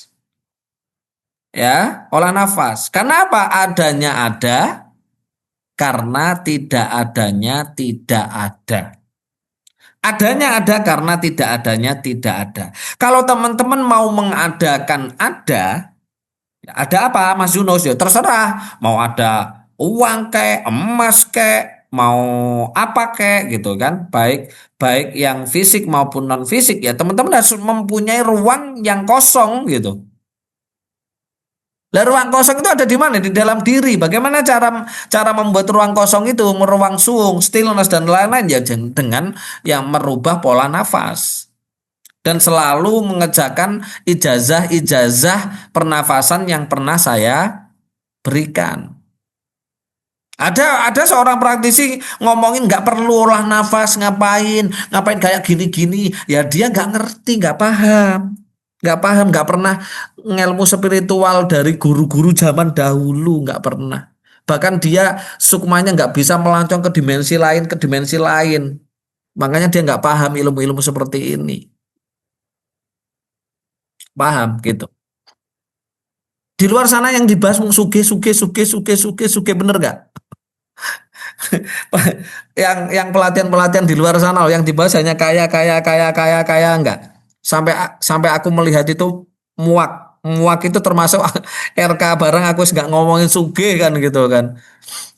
Ya, olah nafas. Karena apa? Adanya ada, karena tidak adanya tidak ada. Adanya ada karena tidak adanya tidak ada. Kalau teman-teman mau mengadakan ada apa Mas Yunus? Ya terserah. Mau ada uang kek, emas kek, mau apa kek gitu kan. Baik yang fisik maupun non fisik ya teman-teman harus mempunyai ruang yang kosong gitu. Lah ruang kosong itu ada di mana? Di dalam diri. Bagaimana cara membuat ruang kosong itu, ruang suung, stillness dan lain-lain ya dengan yang merubah pola nafas. Dan selalu mengerjakan ijazah pernafasan yang pernah saya berikan. Ada seorang praktisi ngomongin nggak perlu olah nafas, ngapain kayak gini-gini. Ya dia nggak ngerti, nggak paham, nggak pernah ngelmu spiritual dari guru-guru zaman dahulu, nggak pernah. Bahkan dia sukmanya nggak bisa melancong ke dimensi lain. Makanya dia nggak paham ilmu-ilmu seperti ini. Paham gitu. Di luar sana yang dibahas suge bener nggak? yang pelatihan di luar sana yang dibahas hanya kaya enggak. Sampai aku melihat itu muak itu termasuk RK bareng aku nggak ngomongin sugih kan gitu kan,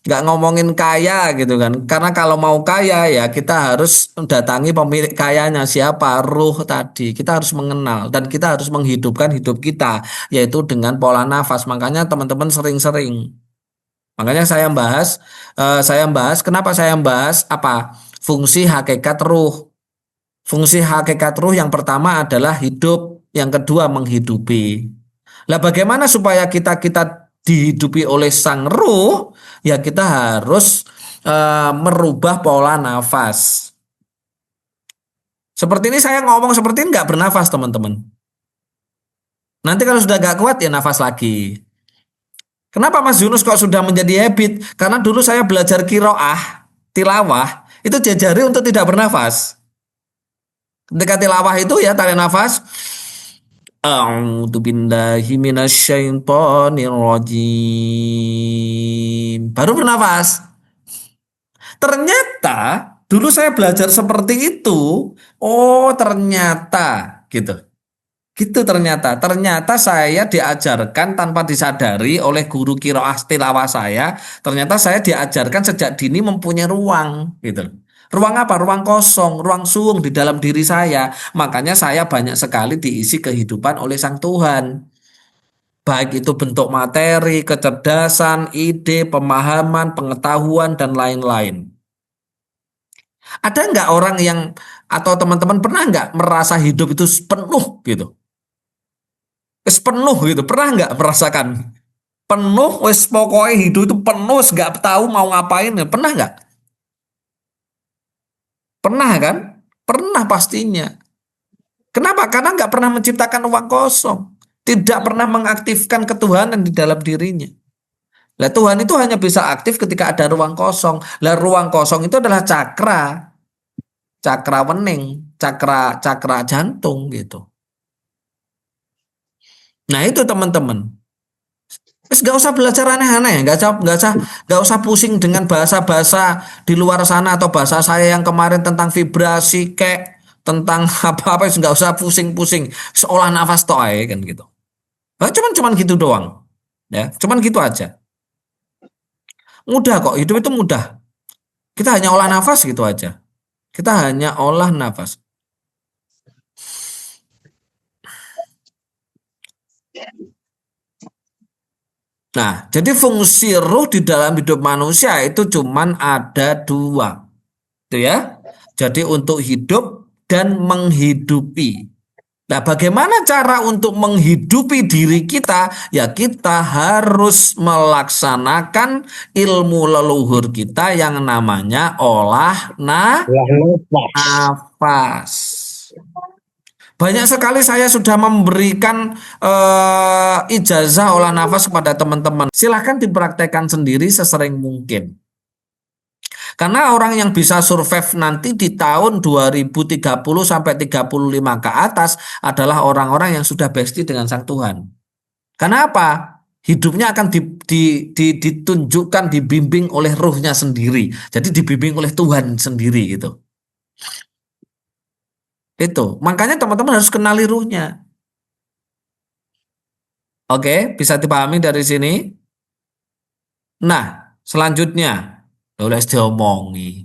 nggak ngomongin kaya gitu kan, karena kalau mau kaya ya kita harus datangi pemilik kayanya siapa, ruh tadi kita harus mengenal dan kita harus menghidupkan hidup kita yaitu dengan pola nafas. Makanya teman-teman sering-sering, makanya saya bahas kenapa saya bahas apa fungsi hakikat ruh. Fungsi hakikat ruh yang pertama adalah hidup, yang kedua menghidupi. Lah bagaimana supaya kita dihidupi oleh sang ruh? Ya kita harus merubah pola nafas. Seperti ini saya ngomong seperti ini nggak bernafas teman-teman. Nanti kalau sudah nggak kuat ya nafas lagi. Kenapa Mas Yunus kok sudah menjadi habit? Karena dulu saya belajar qiraah, tilawah, itu diajari untuk tidak bernafas. Ketika tilawah itu ya tarik nafas. A'udzu billahi minasyaitonir rajim. Baru bernafas. Ternyata dulu saya belajar seperti itu. Oh, ternyata gitu. Gitu ternyata saya diajarkan tanpa disadari oleh guru qiraah tilawah saya. Ternyata saya diajarkan sejak dini mempunyai ruang gitu. Ruang apa? Ruang kosong, ruang suung di dalam diri saya. Makanya saya banyak sekali diisi kehidupan oleh Sang Tuhan. Baik itu bentuk materi, kecerdasan, ide, pemahaman, pengetahuan, dan lain-lain. Ada nggak orang yang, atau teman-teman pernah nggak merasa hidup itu penuh gitu? Penuh gitu, pernah nggak merasakan? Penuh, pokoknya hidup itu penuh, nggak tahu mau ngapain, pernah nggak? Pernah kan? Pernah pastinya. Kenapa? Karena nggak pernah menciptakan ruang kosong. Tidak pernah mengaktifkan ketuhanan di dalam dirinya. Lah Tuhan itu hanya bisa aktif ketika ada ruang kosong. Lah ruang kosong itu adalah cakra. Cakra wening, cakra jantung gitu. Nah itu teman-teman. Terus nggak usah belajar aneh-aneh, nggak usah pusing dengan bahasa-bahasa di luar sana atau bahasa saya yang kemarin tentang vibrasi kayak tentang apa-apa, nggak usah pusing-pusing. Seolah nafas toh kan gitu. Nah, cuman gitu doang, ya, cuman gitu aja. Mudah kok, hidup itu mudah. Kita hanya olah nafas gitu aja. Kita hanya olah nafas. Nah, jadi fungsi ruh di dalam hidup manusia itu cuman ada 2. Itu ya. Jadi untuk hidup dan menghidupi. Nah, bagaimana cara untuk menghidupi diri kita? Ya kita harus melaksanakan ilmu leluhur kita yang namanya olah nafas. Banyak sekali saya sudah memberikan ijazah olah nafas kepada teman-teman. Silahkan dipraktekkan sendiri sesering mungkin. Karena orang yang bisa survive nanti di tahun 2030 sampai 35 ke atas adalah orang-orang yang sudah bestie dengan Sang Tuhan. Karena apa? Hidupnya akan ditunjukkan, dibimbing oleh ruhnya sendiri. Jadi dibimbing oleh Tuhan sendiri gitu. Itu. Makanya teman-teman harus kenali ruhnya. Oke, bisa dipahami dari sini? Nah, selanjutnya oleh diomongi.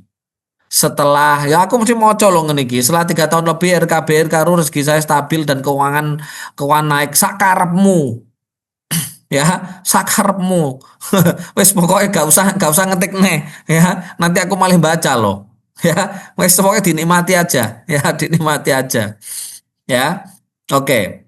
Setelah ya aku mesti moco loh ngene iki. Setelah 3 tahun lebih RKBR karo rezeki saya stabil dan keuangan naik sakarepmu. Ya, sakarepmu. Wes pokoknya gak usah ngetik nih ya. Nanti aku malah baca loh. Ya, wes pokoknya dinikmati aja. Ya, dinikmati aja. Ya. Oke.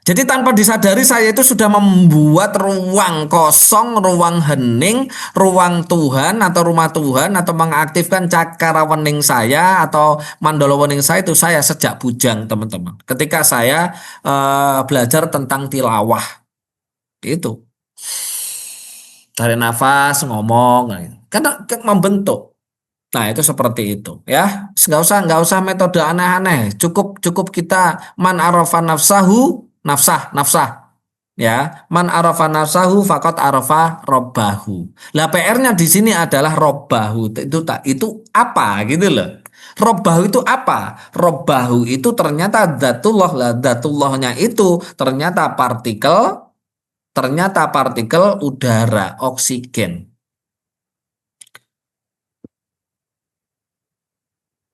Jadi tanpa disadari saya itu sudah membuat ruang kosong, ruang hening, ruang Tuhan atau rumah Tuhan atau mengaktifkan cakra wening saya atau mandala wening saya itu saya sejak bujang teman-teman. Ketika saya belajar tentang tilawah itu tarik nafas ngomong, karena membentuk. Nah itu seperti itu ya. Nggak usah metode aneh-aneh. Cukup kita man arafa nafsahu. Nafsah ya, man arafa nafsahu faqad arafa robbahu. Lah PR-nya di sini adalah robbahu itu apa gitu loh. Robbahu itu apa? Robbahu itu ternyata dzatullah. Lah dzatullahnya itu ternyata partikel udara, oksigen.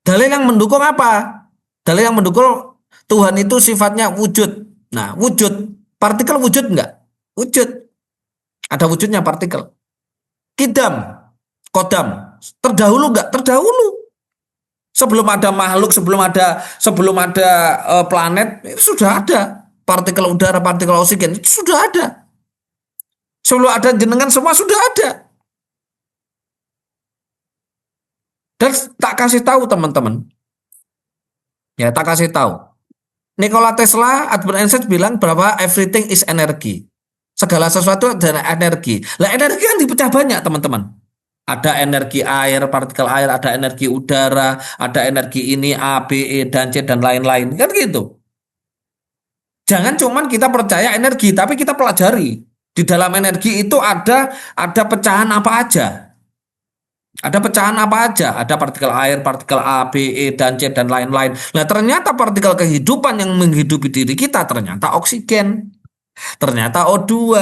Dalil yang mendukung apa? Dalil yang mendukung Tuhan itu sifatnya wujud. Nah, partikel wujud enggak? Wujud. Ada wujudnya partikel. Kodam. Terdahulu enggak? Terdahulu. Sebelum ada makhluk, sebelum ada planet, itu sudah ada. Partikel udara, partikel oksigen, itu sudah ada. Sebelum ada jenengan semua sudah ada. Dan tak kasih tahu teman-teman. Ya, tak kasih tahu. Nikola Tesla, Albert Einstein bilang bahwa everything is energy. Segala sesuatu adalah energi. Lah energi kan dipecah banyak teman-teman. Ada energi air, partikel air, ada energi udara, ada energi ini A, B, E, dan C, dan lain-lain. Kan gitu. Jangan cuman kita percaya energi, tapi kita pelajari. Di dalam energi itu ada pecahan apa aja. Ada pecahan apa aja? Ada partikel air, partikel A, B, E, dan C, dan lain-lain. Nah ternyata partikel kehidupan yang menghidupi diri kita ternyata oksigen. Ternyata O2.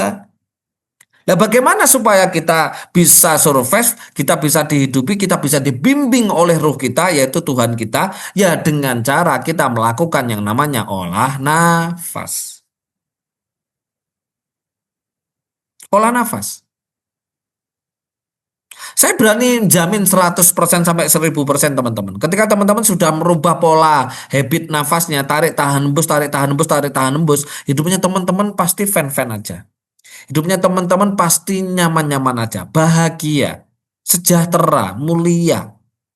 Nah bagaimana supaya kita bisa survive, kita bisa dihidupi, kita bisa dibimbing oleh ruh kita, yaitu Tuhan kita, ya dengan cara kita melakukan yang namanya olah nafas. Olah nafas. Saya berani jamin 100% sampai 1000% teman-teman. Ketika teman-teman sudah merubah pola habit nafasnya, tarik tahan hembus, hidupnya teman-teman pasti fan-fan aja. Hidupnya teman-teman pasti nyaman-nyaman aja, bahagia, sejahtera, mulia.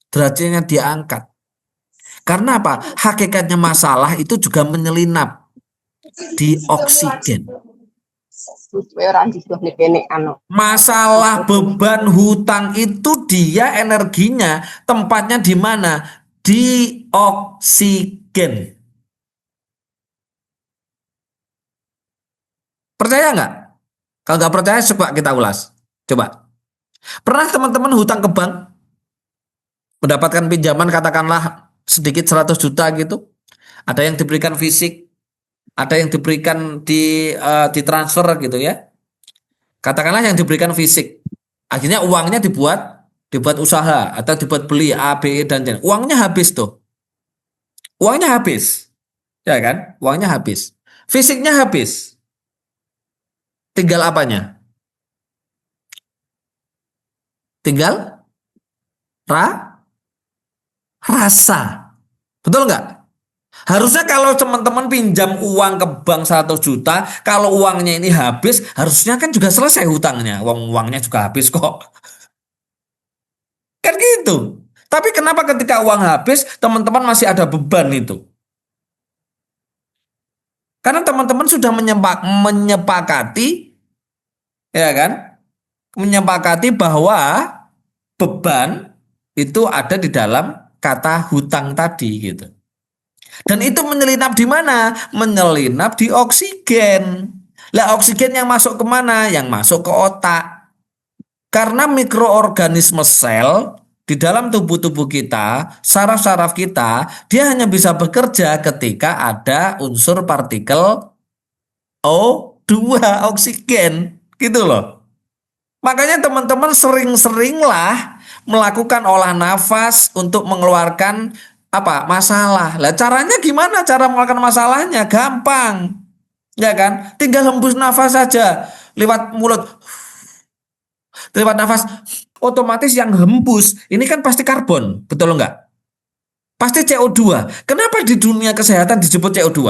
derajatnya diangkat. Karena apa? Hakikatnya masalah itu juga menyelinap di oksigen. Masalah beban hutang itu dia energinya tempatnya di mana? Di oksigen. Percaya nggak? Kalau nggak percaya coba kita ulas. Coba. Pernah teman-teman hutang ke bank? Mendapatkan pinjaman katakanlah sedikit 100 juta gitu. Ada yang diberikan fisik, ada yang diberikan di transfer gitu ya. Katakanlah yang diberikan fisik. Akhirnya uangnya dibuat usaha atau dibuat beli A, B, E dan C. Uangnya habis tuh. Uangnya habis. Ya kan? Uangnya habis. Fisiknya habis. Tinggal apanya? Tinggal rasa. Betul nggak? Harusnya kalau teman-teman pinjam uang ke bank 100 juta, kalau uangnya ini habis, harusnya kan juga selesai hutangnya. Uangnya juga habis kok. Kan gitu. Tapi kenapa ketika uang habis, teman-teman masih ada beban itu? Karena teman-teman sudah menyepakati, ya kan? Menyepakati bahwa beban itu ada di dalam kata hutang tadi gitu. Dan itu menyelinap di mana? Menyelinap di oksigen. Lah oksigen yang masuk kemana? Yang masuk ke otak. Karena mikroorganisme sel di dalam tubuh-tubuh kita, saraf-saraf kita, dia hanya bisa bekerja ketika ada unsur partikel O2, oksigen. Gitu loh. Makanya teman-teman sering-seringlah melakukan olah nafas untuk mengeluarkan masalah. Lah caranya gimana cara mengeluarkan masalahnya? Gampang. Ya kan? Tinggal hembus nafas saja lewat mulut. Lewat nafas otomatis yang hembus ini kan pasti karbon, betul enggak? Pasti CO2. Kenapa di dunia kesehatan disebut CO2?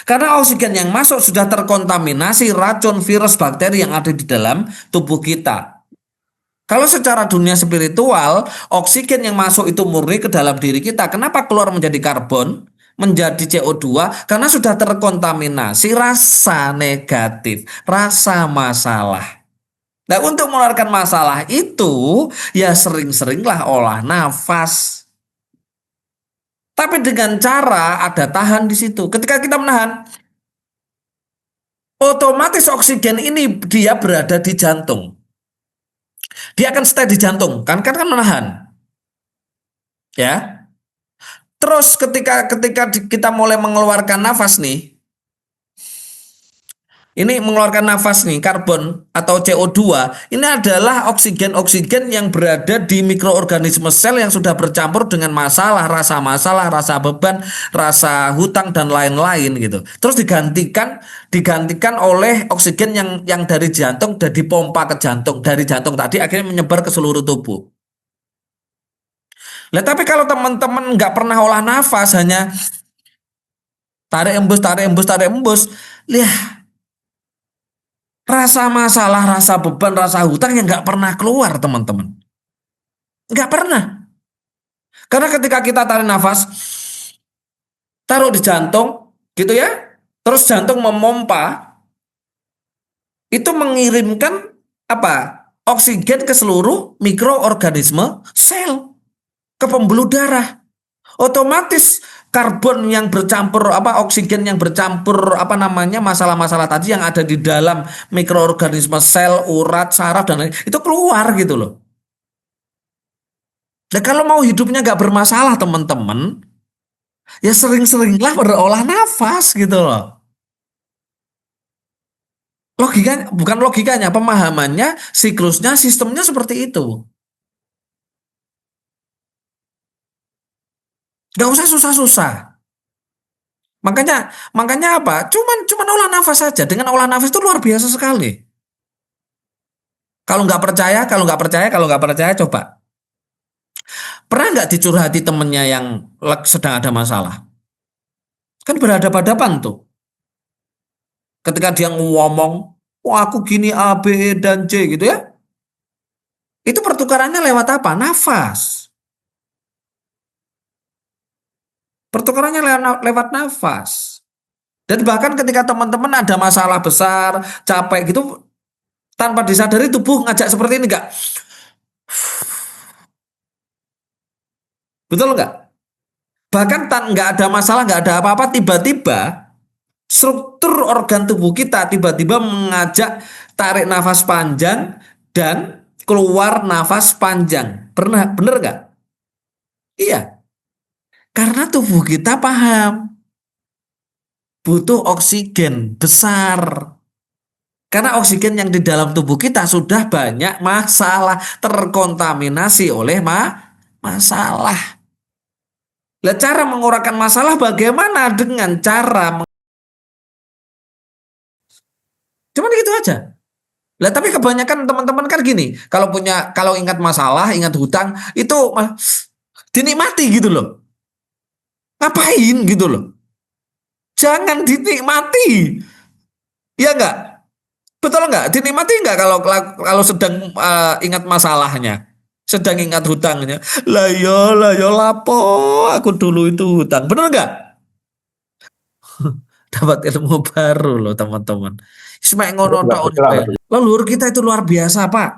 Karena oksigen yang masuk sudah terkontaminasi racun, virus, bakteri yang ada di dalam tubuh kita. Kalau secara dunia spiritual, oksigen yang masuk itu murni ke dalam diri kita. Kenapa keluar menjadi karbon, menjadi CO2? Karena sudah terkontaminasi rasa negatif, rasa masalah. Nah, untuk mengeluarkan masalah itu, ya sering-seringlah olah nafas. Tapi dengan cara ada tahan di situ. Ketika kita menahan, otomatis oksigen ini dia berada di jantung. Dia akan stay di jantung, kan menahan. Ya. Terus ketika kita mulai mengeluarkan nafas nih, ini mengeluarkan nafas nih, karbon atau CO2, ini adalah oksigen-oksigen yang berada di mikroorganisme sel yang sudah bercampur dengan masalah, rasa beban, rasa hutang dan lain-lain gitu. Terus digantikan oleh oksigen yang dari jantung dan dipompa ke jantung, dari jantung tadi akhirnya menyebar ke seluruh tubuh. Nah, tapi kalau teman-teman nggak pernah olah nafas, hanya tarik embus, lihat. Rasa masalah, rasa beban, rasa hutang yang nggak pernah keluar, teman-teman. Nggak pernah. Karena ketika kita tarik nafas, taruh di jantung, gitu ya, terus jantung memompa, itu mengirimkan oksigen ke seluruh mikroorganisme sel, ke pembuluh darah. Otomatis karbon yang bercampur oksigen yang bercampur masalah-masalah tadi yang ada di dalam mikroorganisme sel, urat, saraf dan lain itu keluar gitu loh. Nah, kalau mau hidupnya nggak bermasalah teman-teman, ya sering-seringlah berolah nafas gitu loh. Logikanya, bukan logikanya, pemahamannya, siklusnya, sistemnya seperti itu. Gak usah susah-susah. Makanya Cuman olah nafas saja. Dengan olah nafas itu luar biasa sekali. Kalau nggak percaya, coba. Pernah nggak dicurhati temennya yang sedang ada masalah? Kan berhadapan-hadapan tuh. Ketika dia ngomong, aku gini A, B, E, dan C gitu ya. Itu pertukarannya lewat apa? Nafas. Pertukarannya lewat nafas. Dan bahkan ketika teman-teman ada masalah besar, capek gitu, tanpa disadari tubuh ngajak seperti ini enggak? Betul nggak? Bahkan nggak ada masalah, nggak ada apa-apa, tiba-tiba struktur organ tubuh kita tiba-tiba mengajak tarik nafas panjang dan keluar nafas panjang. Bener nggak? Iya, karena tubuh kita paham butuh oksigen besar. Karena oksigen yang di dalam tubuh kita sudah banyak masalah, terkontaminasi oleh masalah. Lah cara mengurangkan masalah bagaimana? Dengan cara cuman gitu aja. Lah tapi kebanyakan teman-teman kan gini, kalau ingat masalah, ingat hutang, itu dinikmati gitu loh. Ngapain gitu loh? Jangan dinikmati. Ya enggak? Betul enggak? Dinikmati enggak kalau sedang ingat masalahnya? Sedang ingat hutangnya. Lah yo lapo, aku dulu itu hutang. Bener enggak? Dapat ilmu baru loh teman-teman. Semak ngono tok. Leluhur kita itu luar biasa, Pak.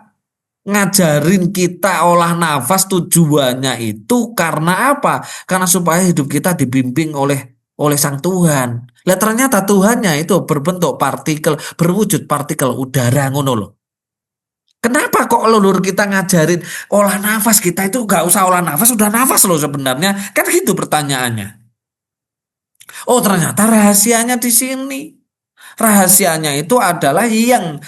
Ngajarin kita olah nafas tujuannya itu karena apa? Karena supaya hidup kita dibimbing oleh Sang Tuhan. Lah ternyata Tuhannya itu berbentuk partikel, berwujud partikel udara ngono loh. Kenapa kok leluhur kita ngajarin olah nafas, kita itu gak usah olah nafas, udah nafas loh sebenarnya. Kan gitu pertanyaannya. Oh ternyata rahasianya di sini. Rahasianya itu adalah yang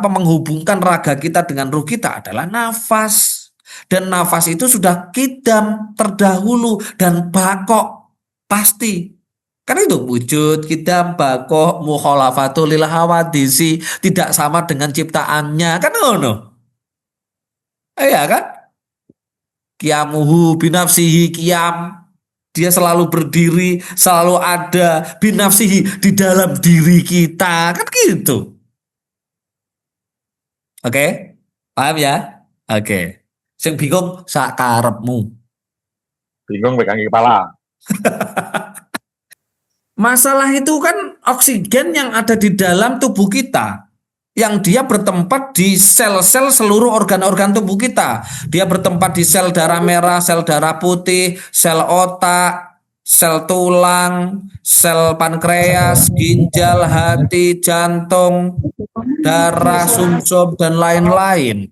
menghubungkan raga kita dengan ruh kita adalah nafas. Dan nafas itu sudah kidam terdahulu dan bakok pasti. Kan itu wujud, kidam, bakok, mukhalafatul lil hawadisi, tidak sama dengan ciptaannya. Kan ngono. Iya kan? Qiyamuhu binafsihi qiyam. Dia selalu berdiri, selalu ada binafsihi di dalam diri kita. Kan gitu. Oke? Paham ya? Oke. Sing bingung sakarepmu. Bingung pegang kepala. Masalah itu kan oksigen yang ada di dalam tubuh kita. Yang dia bertempat di sel-sel seluruh organ-organ tubuh kita. Dia bertempat di sel darah merah, sel darah putih, sel otak, sel tulang, sel pankreas, ginjal, hati, jantung, darah, sumsum, dan lain-lain.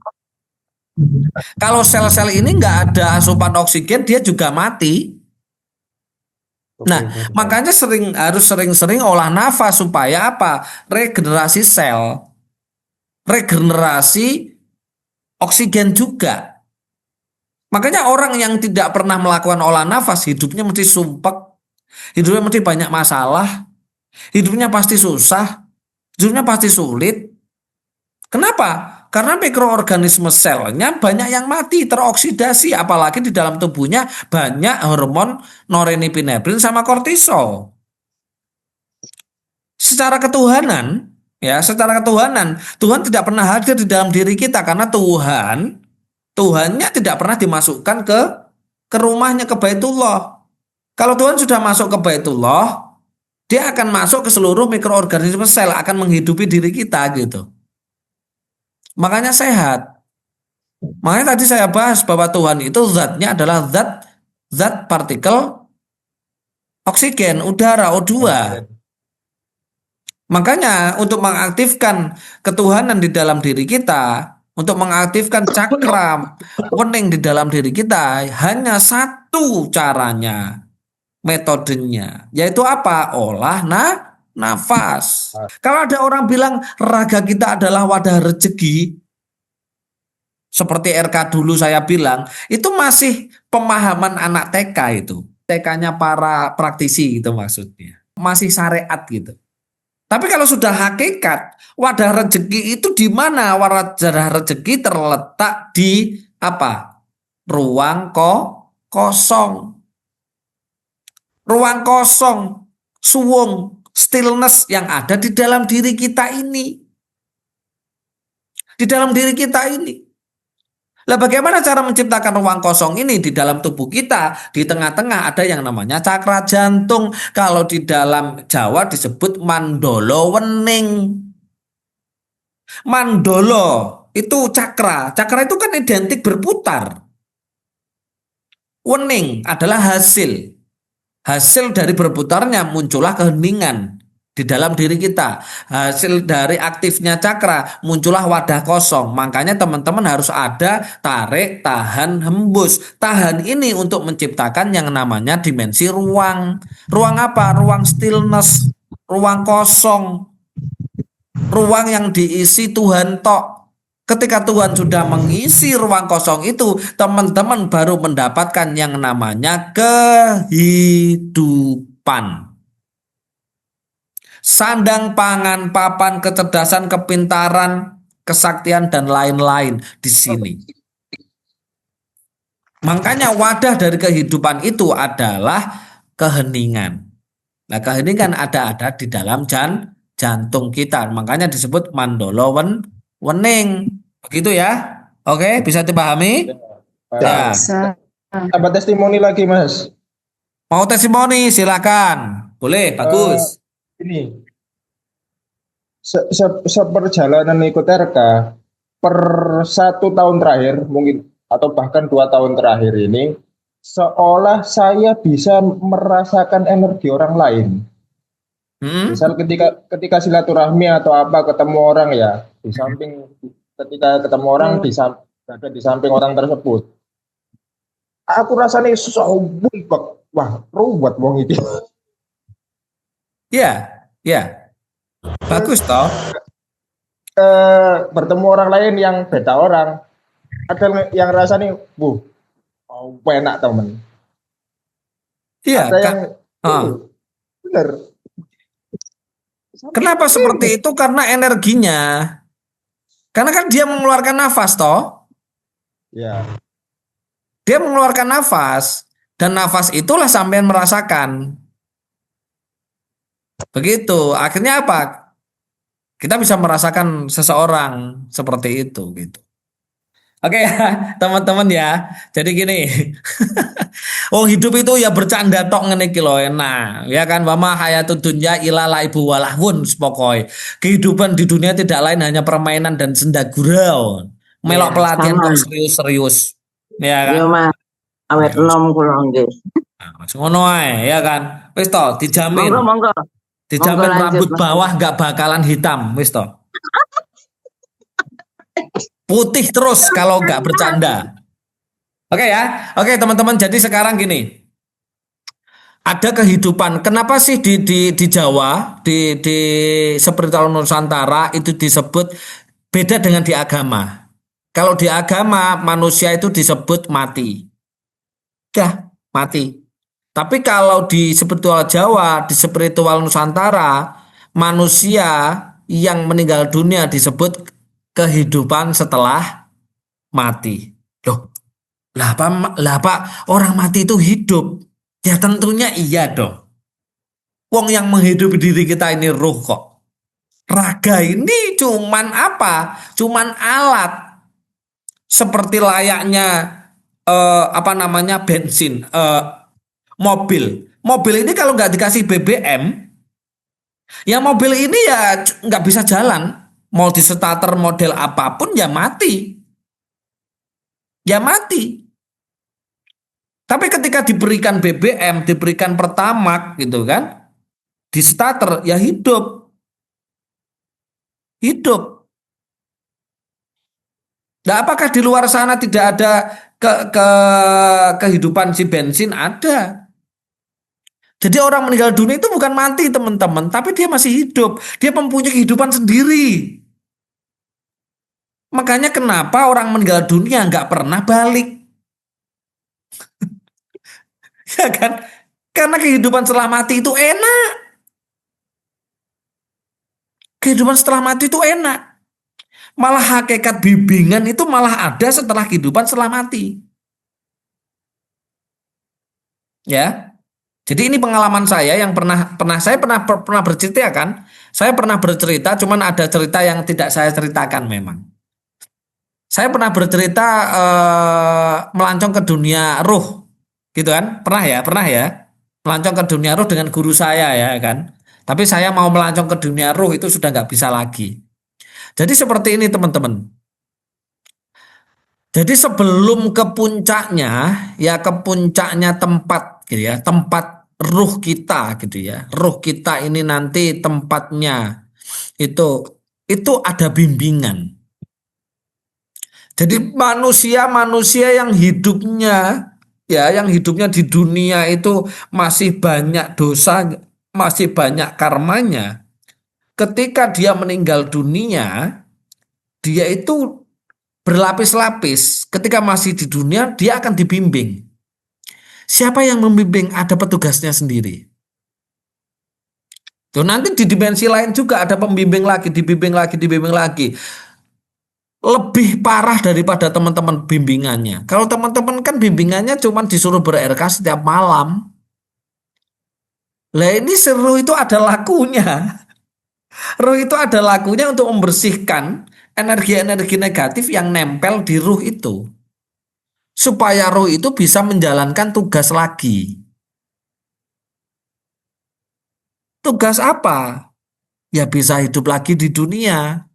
Kalau sel-sel ini nggak ada asupan oksigen, dia juga mati. Nah, makanya harus sering-sering olah nafas supaya apa? Regenerasi sel. Regenerasi oksigen juga. Makanya orang yang tidak pernah melakukan olah nafas hidupnya mesti sumpek, hidupnya mesti banyak masalah, hidupnya pasti susah, hidupnya pasti sulit. Kenapa? Karena mikroorganisme selnya banyak yang mati, teroksidasi, apalagi di dalam tubuhnya banyak hormon norepinefrin sama kortisol. Secara ketuhanan, Tuhan tidak pernah hadir di dalam diri kita karena Tuhannya tidak pernah dimasukkan ke rumahnya, ke Baitullah. Kalau Tuhan sudah masuk ke Baitullah, dia akan masuk ke seluruh mikroorganisme sel, akan menghidupi diri kita gitu. Makanya sehat. Makanya tadi saya bahas bahwa Tuhan itu zatnya adalah zat partikel oksigen, udara, O2. Makanya untuk mengaktifkan ketuhanan di dalam diri kita, untuk mengaktifkan cakra wening di dalam diri kita, hanya satu caranya, metodenya, yaitu apa? Olah nafas. Kalau ada orang bilang raga kita adalah wadah rezeki, seperti RK dulu saya bilang, itu masih pemahaman anak TK itu. TK-nya para praktisi itu maksudnya. Masih syariat gitu. Tapi kalau sudah hakikat, wadah rezeki itu di mana? Wadah rezeki terletak di apa? Ruang kosong. Ruang kosong, suwung, stillness yang ada di dalam diri kita ini. Di dalam diri kita ini. Lah bagaimana cara menciptakan ruang kosong ini di dalam tubuh kita? Di tengah-tengah ada yang namanya cakra jantung. Kalau di dalam Jawa disebut mandolo wening. Mandolo itu cakra. Cakra itu kan identik berputar. Wening adalah hasil. Hasil dari berputarnya muncullah keheningan di dalam diri kita. Hasil dari aktifnya cakra muncullah wadah kosong. Makanya teman-teman harus ada tarik, tahan, hembus. Tahan ini untuk menciptakan yang namanya dimensi ruang. Ruang apa? Ruang stillness, ruang kosong. Ruang yang diisi Tuhan tok. Ketika Tuhan sudah mengisi ruang kosong itu, teman-teman baru mendapatkan yang namanya kehidupan. Sandang, pangan, papan, kecerdasan, kepintaran, kesaktian, dan lain-lain di sini. Makanya wadah dari kehidupan itu adalah keheningan. Nah, keheningan ada di dalam jantung kita. Makanya disebut mandolo wening. Begitu ya. Oke, bisa dipahami? Ya. Tambah testimoni lagi, Mas. Mau testimoni, silakan. Boleh, bagus. Ini seperjalanan ikut RK per 1 tahun terakhir mungkin atau bahkan 2 tahun terakhir ini seolah saya bisa merasakan energi orang lain. Misal ketika silaturahmi atau apa ketemu orang ya di samping ketika ketemu orang ada di samping orang tersebut. Aku rasanya sombong, wah ruwet wong itu. Ya. Bagus toh. Bertemu orang lain yang beda orang. Ada yang rasanya, enak temen. Iya. Ada yang bener. Kenapa seperti itu? Karena energinya. Karena kan dia mengeluarkan nafas toh. Ya. Dia mengeluarkan nafas. Dan nafas itulah sampean merasakan. Begitu. Akhirnya apa? Kita bisa merasakan seseorang seperti itu gitu. Oke ya, teman-teman ya. Jadi gini. Oh, hidup itu ya bercanda tok ngene iki lho enak. Ya kan, wa ma hayatud dunya illa laibu walahun pokoknya. Kehidupan di dunia tidak lain hanya permainan dan senda gurau. Melok pelatihan kok serius-serius. Ya kan? Yo Mas, awet enom kula nggih. Nah, ngono ae ya kan. Wis to dijamin. Monggo. Dijamin Monggo, lanjut, rambut Mas. bawah nggak bakalan hitam, wis toh. Putih terus kalau nggak bercanda. Oke ya, oke teman-teman. Jadi sekarang gini, ada kehidupan. Kenapa sih di Jawa, di spiritual Nusantara itu disebut beda dengan di agama? Kalau di agama manusia itu disebut mati, ya mati. Tapi kalau di spiritual Jawa, di spiritual Nusantara, manusia yang meninggal dunia disebut kehidupan setelah mati. Loh, lah Pak, orang mati itu hidup? Ya tentunya iya dong. Wong yang menghidupi diri kita ini ruh kok. Raga ini cuman apa? Cuman alat. Seperti layaknya bensin, mobil. Mobil ini kalau nggak dikasih BBM, ya mobil ini ya nggak bisa jalan. Mau di starter model apapun ya mati. Ya mati. Tapi ketika diberikan BBM, diberikan Pertamax gitu kan, di starter ya hidup. Hidup. Nah, apakah di luar sana tidak ada kehidupan si bensin? Ada. Jadi orang meninggal dunia itu bukan mati teman-teman, tapi dia masih hidup. Dia mempunyai kehidupan sendiri. Makanya kenapa orang meninggal dunia nggak pernah balik? Ya kan? Karena kehidupan setelah mati itu enak. Kehidupan setelah mati itu enak. Malah hakikat bimbingan itu malah ada setelah kehidupan setelah mati. Ya. Jadi ini pengalaman saya yang pernah bercerita kan. Saya pernah bercerita, cuman ada cerita yang tidak saya ceritakan memang. Saya pernah bercerita melancong ke dunia ruh, gitu kan? Pernah ya, melancong ke dunia ruh dengan guru saya ya kan. Tapi saya mau melancong ke dunia ruh itu sudah nggak bisa lagi. Jadi seperti ini teman-teman. Jadi sebelum ke puncaknya, ya ke puncaknya tempat, gitu ya, tempat ruh kita, gitu ya. Ruh kita ini nanti tempatnya itu ada bimbingan. Jadi manusia-manusia yang hidupnya di dunia itu masih banyak dosa, masih banyak karmanya. Ketika dia meninggal dunia, dia itu berlapis-lapis. Ketika masih di dunia, dia akan dibimbing. Siapa yang membimbing? Ada petugasnya sendiri. Tuh, nanti di dimensi lain juga ada pembimbing lagi, dibimbing lagi. Lebih parah daripada teman-teman bimbingannya. Kalau teman-teman kan bimbingannya cuma disuruh ber-RK setiap malam. Lah ini seru itu ada lakunya. Ruh itu ada lakunya untuk membersihkan energi-energi negatif yang nempel di ruh itu. Supaya ruh itu bisa menjalankan tugas lagi. Tugas apa? Ya bisa hidup lagi di dunia.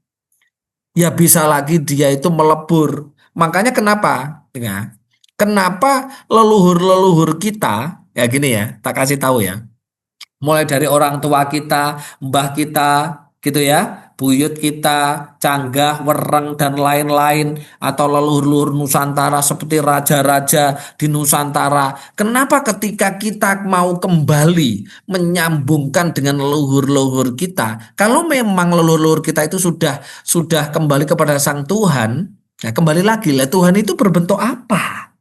Ya bisa lagi dia itu melebur. Makanya kenapa? Ya, kenapa leluhur-leluhur kita, ya gini ya, tak kasih tahu ya. Mulai dari orang tua kita, mbah kita, gitu ya, buyut kita, canggah, wereng, dan lain-lain, atau leluhur-leluhur Nusantara seperti raja-raja di Nusantara. Kenapa ketika kita mau kembali menyambungkan dengan leluhur-leluhur kita, kalau memang leluhur-leluhur kita itu sudah kembali kepada Sang Tuhan, ya kembali lagi lah, Tuhan itu berbentuk apa?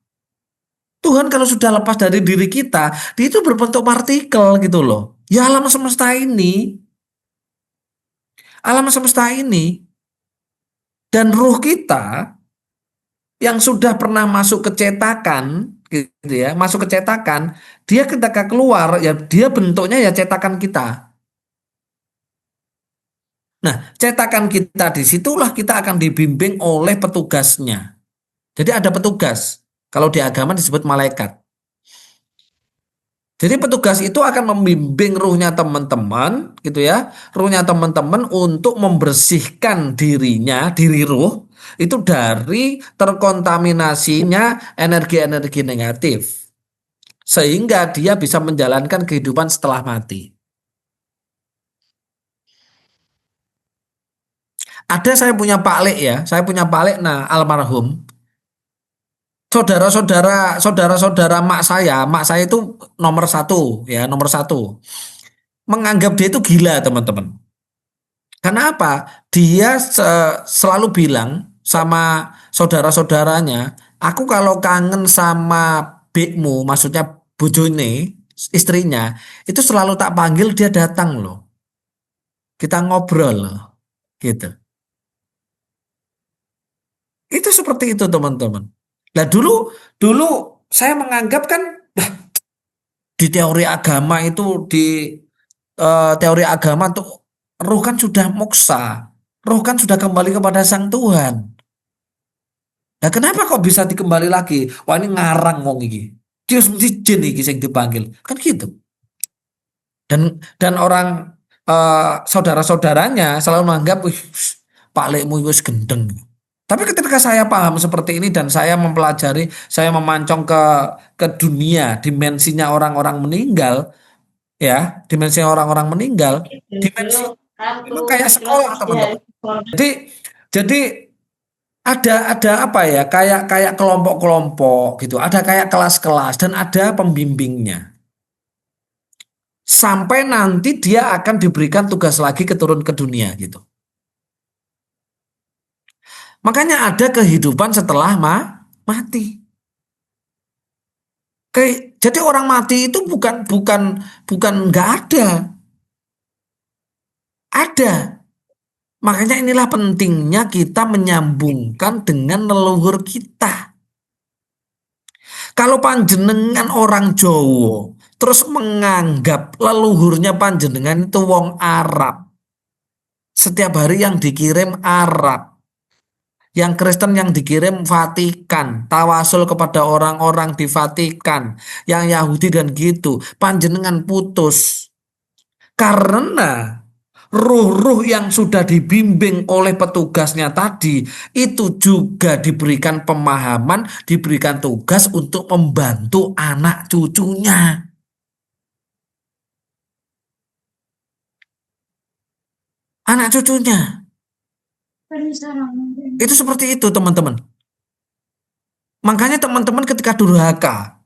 Tuhan kalau sudah lepas dari diri kita, dia itu berbentuk partikel gitu loh. Ya alam semesta ini. Alam semesta ini. Dan ruh kita yang sudah pernah masuk ke cetakan, gitu ya, masuk ke cetakan, dia ketika keluar, ya dia bentuknya ya cetakan kita. Nah, cetakan kita disitulah kita akan dibimbing oleh petugasnya. Jadi ada petugas. Kalau di agama disebut malaikat. Jadi petugas itu akan membimbing ruhnya teman-teman, gitu ya, ruhnya teman-teman untuk membersihkan dirinya, diri ruh, itu dari terkontaminasinya energi-energi negatif. Sehingga dia bisa menjalankan kehidupan setelah mati. Ada saya punya Pak Lek ya, nah almarhum. Saudara-saudara mak saya itu nomor satu ya, nomor satu. Menganggap dia itu gila teman-teman. Karena apa? Dia selalu bilang sama saudara-saudaranya, aku kalau kangen sama bekmu, maksudnya bojone, istrinya, itu selalu tak panggil dia datang loh. Kita ngobrol loh, gitu. Itu seperti itu teman-teman. Nah dulu saya menganggap kan di teori agama itu teori agama tuh ruh kan sudah moksa, ruh kan sudah kembali kepada Sang Tuhan. Nah kenapa kok bisa dikembali lagi? Wah ini ngarang wong iki. Dia mesti jin iki sing dipanggil. Kan gitu. Dan orang saudara-saudaranya selalu menganggap Pak Lekmu wis gendeng. Tapi ketika saya paham seperti ini dan saya mempelajari, saya memancong ke dunia, dimensinya orang-orang meninggal, ya, dimensinya orang-orang meninggal, dimensi itu kayak sekolah teman-teman. Jadi ada apa ya? Kayak kelompok-kelompok gitu, ada kayak kelas-kelas dan ada pembimbingnya. Sampai nanti dia akan diberikan tugas lagi turun ke dunia gitu. Makanya ada kehidupan setelah mati. Jadi orang mati itu bukan nggak ada. Ada. Makanya inilah pentingnya kita menyambungkan dengan leluhur kita. Kalau panjenengan orang Jawa terus menganggap leluhurnya panjenengan itu wong Arab. Setiap hari yang dikirim Arab. Yang Kristen yang dikirim Vatikan, tawasul kepada orang-orang di Vatikan, yang Yahudi dan gitu, panjenengan putus. Karena ruh-ruh yang sudah dibimbing oleh petugasnya tadi itu juga diberikan pemahaman, diberikan tugas untuk membantu anak cucunya. Anak cucunya. Itu seperti itu, teman-teman. Makanya teman-teman ketika durhaka,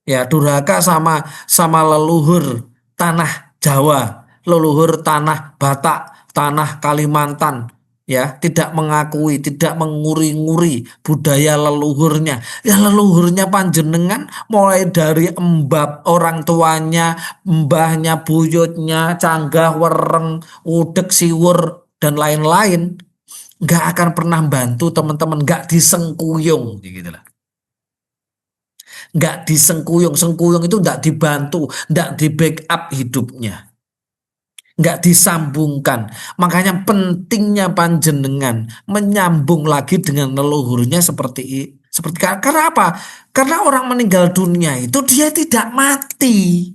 ya durhaka sama leluhur tanah Jawa, leluhur tanah Batak, tanah Kalimantan, ya tidak mengakui, tidak menguri-nguri budaya leluhurnya. Ya leluhurnya panjenengan mulai dari embab orang tuanya, mbahnya, buyutnya, canggah, wereng, udek, siwur dan lain-lain, nggak akan pernah bantu teman-teman, nggak disengkuyung gitu lah. Nggak disengkuyung, sengkuyung itu nggak dibantu, nggak di backup hidupnya, nggak disambungkan. Makanya pentingnya panjenengan menyambung lagi dengan leluhurnya seperti karena apa? Karena orang meninggal dunia itu dia tidak mati.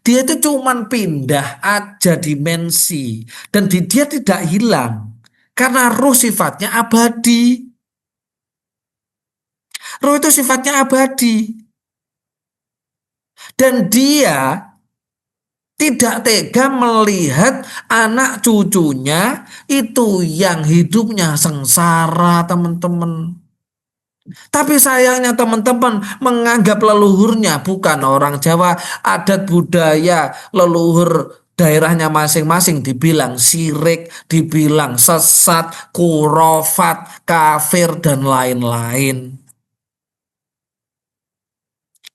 Dia itu cuman pindah aja dimensi dan dia tidak hilang karena ruh sifatnya abadi. Ruh itu sifatnya abadi. Dan dia tidak tega melihat anak cucunya itu yang hidupnya sengsara, teman-teman. Tapi sayangnya teman-teman menganggap leluhurnya bukan orang Jawa, adat budaya leluhur daerahnya masing-masing dibilang syirik, dibilang sesat, khurafat, kafir dan lain-lain.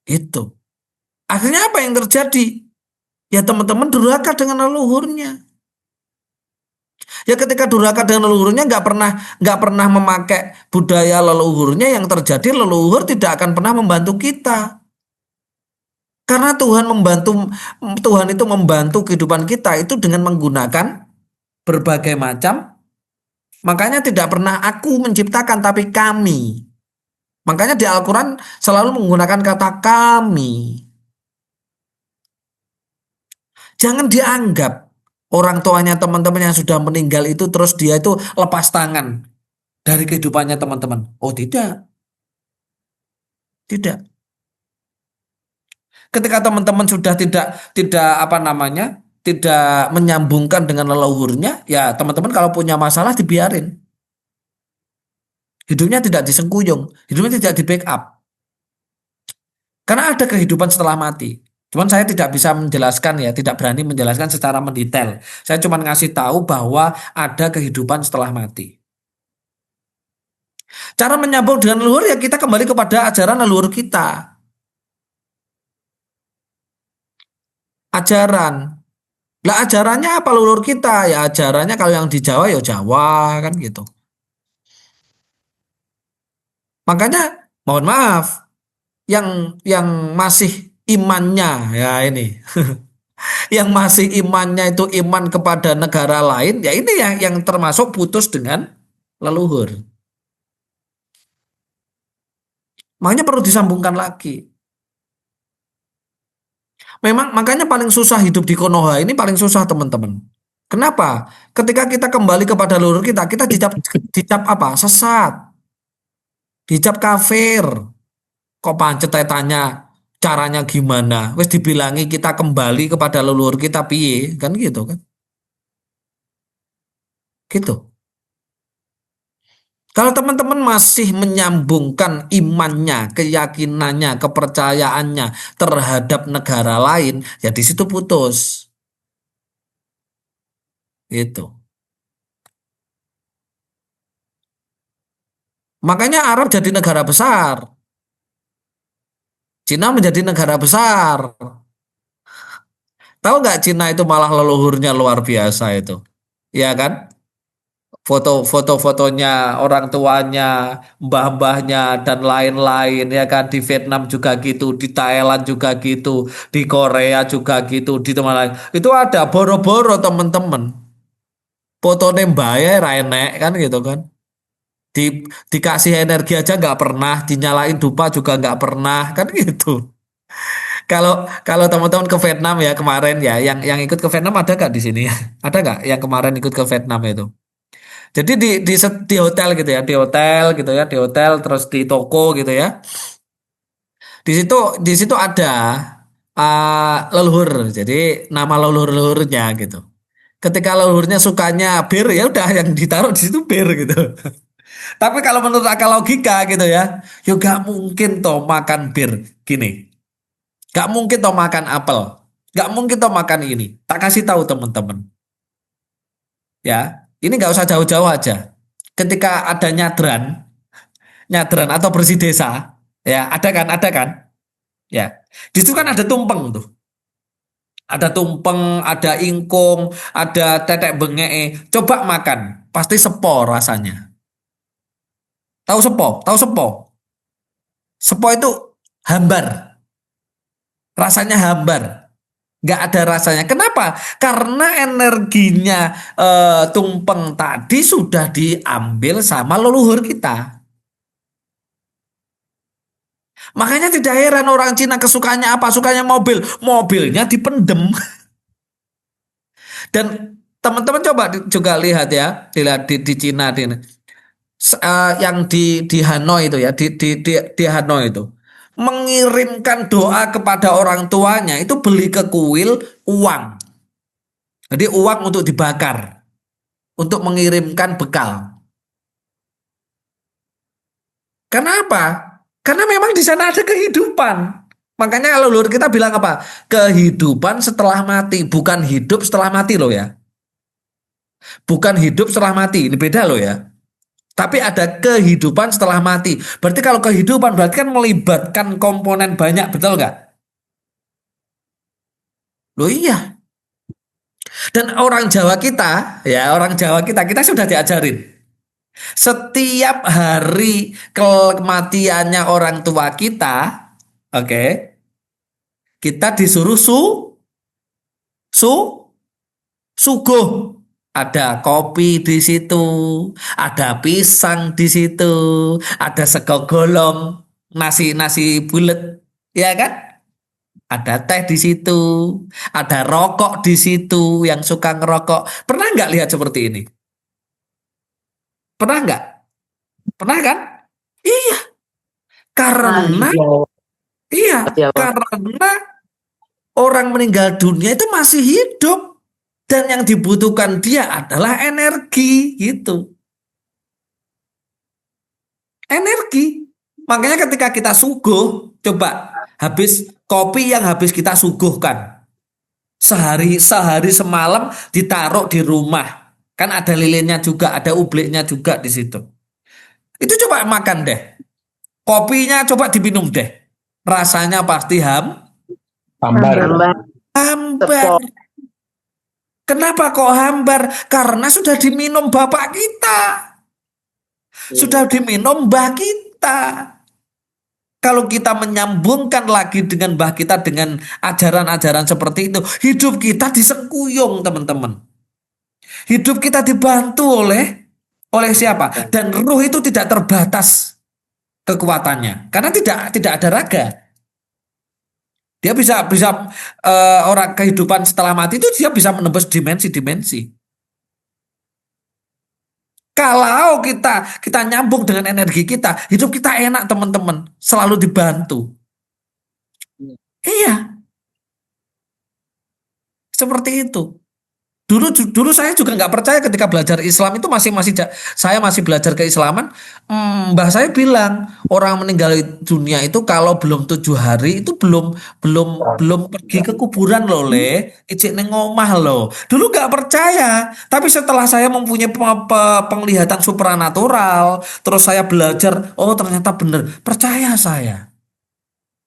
Itu. Akhirnya apa yang terjadi? Ya teman-teman durhaka dengan leluhurnya. Ya ketika durhaka dengan leluhurnya nggak pernah memakai budaya leluhurnya, yang terjadi leluhur tidak akan pernah membantu kita. Karena Tuhan itu membantu kehidupan kita itu dengan menggunakan berbagai macam. Makanya tidak pernah aku menciptakan tapi kami. Makanya di Al-Quran selalu menggunakan kata kami. Jangan dianggap orang tuanya teman-teman yang sudah meninggal itu terus dia itu lepas tangan dari kehidupannya teman-teman. Oh tidak. Tidak. Ketika teman-teman sudah tidak menyambungkan dengan leluhurnya, ya teman-teman kalau punya masalah dibiarin. Hidupnya tidak disengkuyung, hidupnya tidak di backup. Karena ada kehidupan setelah mati. Cuman saya tidak bisa menjelaskan, ya tidak berani menjelaskan secara mendetail. Saya cuma ngasih tahu bahwa ada kehidupan setelah mati. Cara menyambung dengan leluhur ya kita kembali kepada ajaran leluhur kita. Ajaran. Lah ajarannya apa leluhur kita? Ya ajarannya kalau yang di Jawa ya Jawa kan gitu. Makanya mohon maaf yang masih imannya ya ini yang masih imannya itu iman kepada negara lain, ya ini yang termasuk putus dengan leluhur. Makanya perlu disambungkan lagi. Memang makanya paling susah hidup di Konoha ini, paling susah teman-teman. Kenapa? Ketika kita kembali kepada leluhur kita dicap apa? Sesat. Dicap kafir. Kok pancet tanya caranya gimana? Wes dibilangi kita kembali kepada leluhur kita piye, kan gitu kan? Gitu. Kalau teman-teman masih menyambungkan imannya, keyakinannya, kepercayaannya terhadap negara lain, ya di situ putus. Gitu. Makanya Arab jadi negara besar. Cina menjadi negara besar. Tahu nggak Cina itu malah leluhurnya luar biasa itu. Ya kan? Foto-fotonya orang tuanya, mbah-mbahnya dan lain-lain ya kan, di Vietnam juga gitu, di Thailand juga gitu, di Korea juga gitu, di tempat lain. Itu ada boro-boro teman-teman. Fotonya mbae ra enek kan gitu kan. Dikasih energi aja nggak pernah, dinyalain dupa juga nggak pernah, kan gitu. Kalau kalau teman-teman ke Vietnam ya kemarin ya, yang ikut ke Vietnam ada nggak di sini? Ada nggak yang kemarin ikut ke Vietnam itu? Jadi di hotel gitu ya, di hotel gitu ya, di hotel terus di toko gitu ya. Di situ ada leluhur. Jadi nama leluhur-leluhurnya gitu. Ketika leluhurnya sukanya bir ya udah yang ditaruh di situ bir gitu. Tapi kalau menurut akal logika gitu ya, yuk gak mungkin toh makan bir gini. Gak mungkin toh makan apel. Gak mungkin toh makan ini. Tak kasih tahu teman-teman. Ya, ini nggak usah jauh-jauh aja. Ketika ada nyadran, nyadran atau bersih desa, ya ada kan, ya. Di situ kan ada tumpeng tuh, ada tumpeng, ada ingkung, ada tetek bengek. Coba makan, pasti sepo rasanya. Tahu sepo? Tahu sepo? Sepo itu hambar, rasanya hambar. Nggak ada rasanya. Kenapa? Karena energinya tumpeng tadi sudah diambil sama leluhur kita. Makanya tidak heran orang Cina kesukaannya apa? Sukanya mobil. Mobilnya dipendem. Dan teman-teman coba juga lihat ya, dilihat di Cina yang di Hanoi itu ya, di Hanoi itu mengirimkan doa kepada orang tuanya itu beli ke kuil uang. Jadi uang untuk dibakar, untuk mengirimkan bekal. Kenapa? Karena memang di sana ada kehidupan. Makanya leluhur kita bilang apa? Kehidupan setelah mati, bukan hidup setelah mati loh ya. Bukan hidup setelah mati, ini beda loh ya. Tapi ada kehidupan setelah mati. Berarti kalau kehidupan berarti kan melibatkan komponen banyak, betul nggak? Loh iya. Dan orang Jawa kita, ya orang Jawa kita sudah diajarin. Setiap hari kematiannya orang tua kita, oke, kita disuruh suguh. Ada kopi di situ, ada pisang di situ, ada sego golong, nasi bulat, ya kan? Ada teh di situ, ada rokok di situ yang suka ngerokok. Pernah nggak lihat seperti ini? Pernah nggak? Pernah kan? Iya, karena karena orang meninggal dunia itu masih hidup. Dan yang dibutuhkan dia adalah energi gitu. Energi. Makanya ketika kita suguh, coba habis kopi yang habis kita suguhkan. Sehari semalam ditaruh di rumah. Kan ada lilinnya juga, ada ubliknya juga di situ. Itu coba makan deh. Kopinya coba diminum deh. Rasanya pasti Hambar. hambar. Kenapa kok hambar? Karena sudah diminum bapak kita. Sudah diminum mbah kita. Kalau kita menyambungkan lagi dengan mbah kita dengan ajaran-ajaran seperti itu, hidup kita disengkuyung, teman-teman. Hidup kita dibantu oleh siapa? Dan ruh itu tidak terbatas kekuatannya. Karena tidak ada raga. Dia bisa orang kehidupan setelah mati itu dia bisa menembus dimensi-dimensi. Kalau kita nyambung dengan energi kita, hidup kita enak teman-teman, selalu dibantu. Iya, seperti itu. Dulu saya juga nggak percaya ketika belajar Islam itu saya masih belajar keislaman. Mbah saya bilang orang meninggal dunia itu kalau belum 7 hari itu belum pergi ke kuburan loh ijik neng omah loh. Dulu nggak percaya, tapi setelah saya mempunyai penglihatan supranatural, terus saya belajar, oh ternyata benar, percaya saya.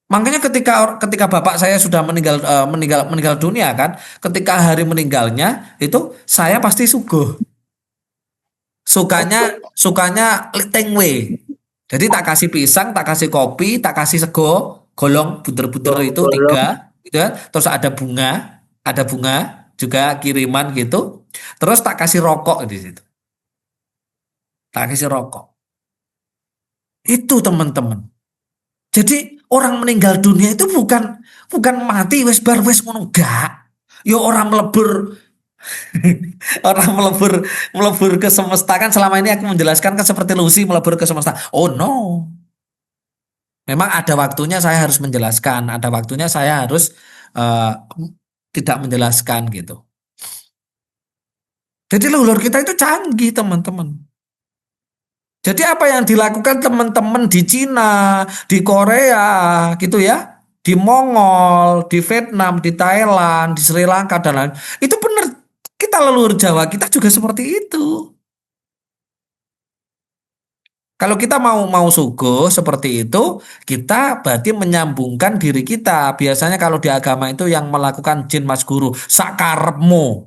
Makanya ketika bapak saya sudah meninggal dunia kan, ketika hari meninggalnya itu saya pasti suguh. Sukanya tengwe. Jadi tak kasih pisang, tak kasih kopi, tak kasih sego golong buter-buter itu 3 gitu ya. Terus ada bunga juga kiriman gitu. Terus tak kasih rokok di situ. Tak kasih rokok. Itu teman-teman. Jadi orang meninggal dunia itu bukan mati wes bar wes ngono enggak. Ya orang melebur orang melebur ke semesta kan selama ini aku menjelaskan kan seperti Lucy melebur ke semesta. Oh no. Memang ada waktunya saya harus menjelaskan, ada waktunya saya harus eh, tidak menjelaskan gitu. Jadi leluhur kita itu canggih teman-teman. Jadi apa yang dilakukan teman-teman di Cina, di Korea gitu ya, di Mongol, di Vietnam, di Thailand, di Sri Lanka dan lain, itu benar. Kita leluhur Jawa kita juga seperti itu. Kalau kita mau suguh seperti itu, kita berarti menyambungkan diri kita. Biasanya kalau di agama itu yang melakukan jin mas guru, sakarepmu.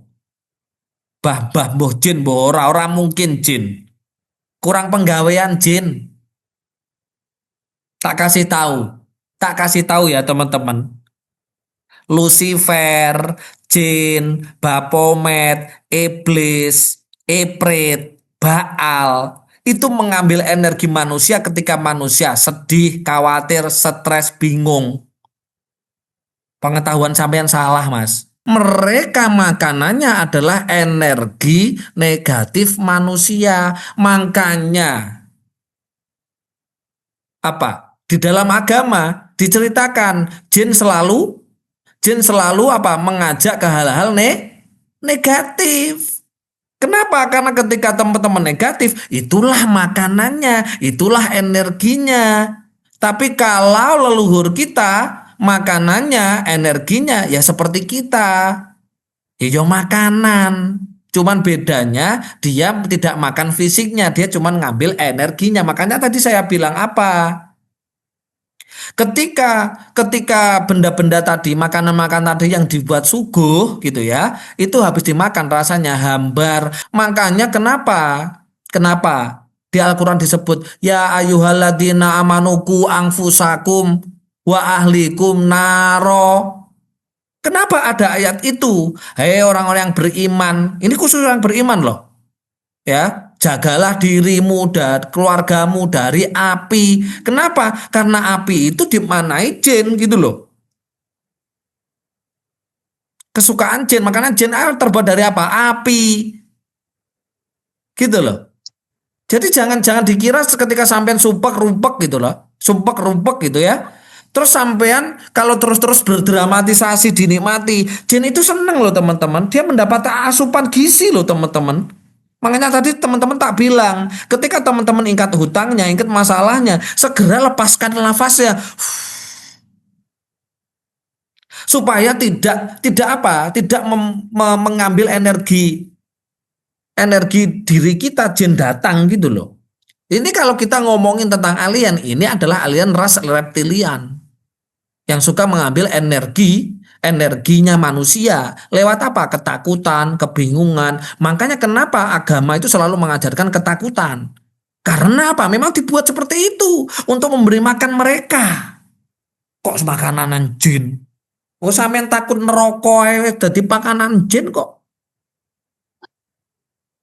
Bah mbuh jin, mbuh ora mungkin jin. Kurang penggawean jin. Tak kasih tahu ya teman-teman. Lucifer, jin, Baphomet, iblis, Eprit, Baal itu mengambil energi manusia ketika manusia sedih, khawatir, stres, bingung. Pengetahuan sampean salah, Mas. Mereka makanannya adalah energi negatif manusia. Makanya apa? Di dalam agama diceritakan jin selalu apa? Mengajak ke hal-hal negatif. Kenapa? Karena ketika teman-teman negatif, itulah makanannya, itulah energinya. Tapi kalau leluhur kita, makanannya, energinya ya seperti kita. Ya makanan. Cuman bedanya dia tidak makan fisiknya, dia cuman ngambil energinya. Makanya tadi saya bilang apa? Ketika benda-benda tadi, makanan-makanan tadi yang dibuat suguh gitu ya, itu habis dimakan rasanya hambar. Makanya kenapa di Al-Quran disebut ya ayyuhalladzina amanuku anfusakum wa ahlikum naro. Kenapa ada ayat itu? Hei orang-orang yang beriman, ini khusus orang beriman loh. Ya, jagalah dirimu dan keluargamu dari api. Kenapa? Karena api itu dimanai jin gitu loh. Kesukaan jin, makanya jin terbuat dari apa? Api. Gitu loh. Jadi jangan dikira ketika sampean sumpek rumpek gitu loh. Sumpek rumpek gitu ya. Terus sampean kalau terus berdramatisasi dinikmati, jin itu seneng loh teman-teman. Dia mendapat asupan gizi loh teman-teman. Makanya tadi teman-teman tak bilang, ketika teman-teman ingat hutangnya, ingat masalahnya, segera lepaskan nafasnya. Supaya tidak mengambil energi diri kita jin datang gitu loh. Ini kalau kita ngomongin tentang alien, ini adalah alien ras reptilian yang suka mengambil energinya manusia lewat apa? Ketakutan, kebingungan. Makanya kenapa agama itu selalu mengajarkan ketakutan? Karena apa? Memang dibuat seperti itu untuk memberi makan mereka. Kok makanan jin? Oh sampean takut neraka dadi makanan jin kok?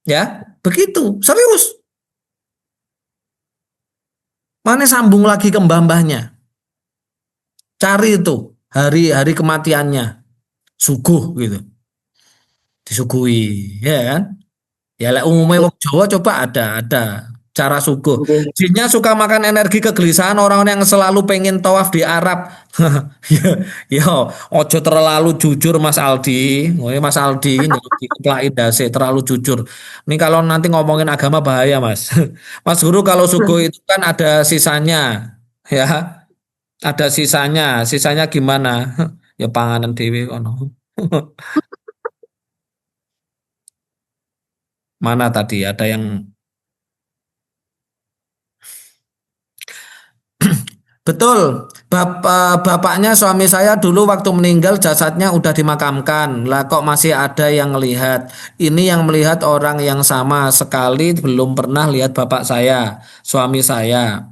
Ya, begitu. Serius. Mana sambung lagi ke mbah-mbahnya? Cari itu hari kematiannya, suguh gitu, disuguhi, ya kan? Ya lah umumnya wong Jawa coba ada cara suguh. Jinnya suka makan energi kegelisahan orang-orang yang selalu pengen tawaf di Arab. Ya, ojo terlalu jujur Mas Aldi. Mas Aldi ini terlalu jujur. Ini kalau nanti ngomongin agama bahaya Mas. Mas Guru kalau suguh itu kan ada sisanya, ya. Ada sisanya gimana? Ya panganan dewi kono. Mana tadi ada yang betul, bapaknya suami saya dulu waktu meninggal jasadnya udah dimakamkan. Lah kok masih ada yang melihat? Ini yang melihat orang yang sama sekali belum pernah lihat bapak saya, suami saya.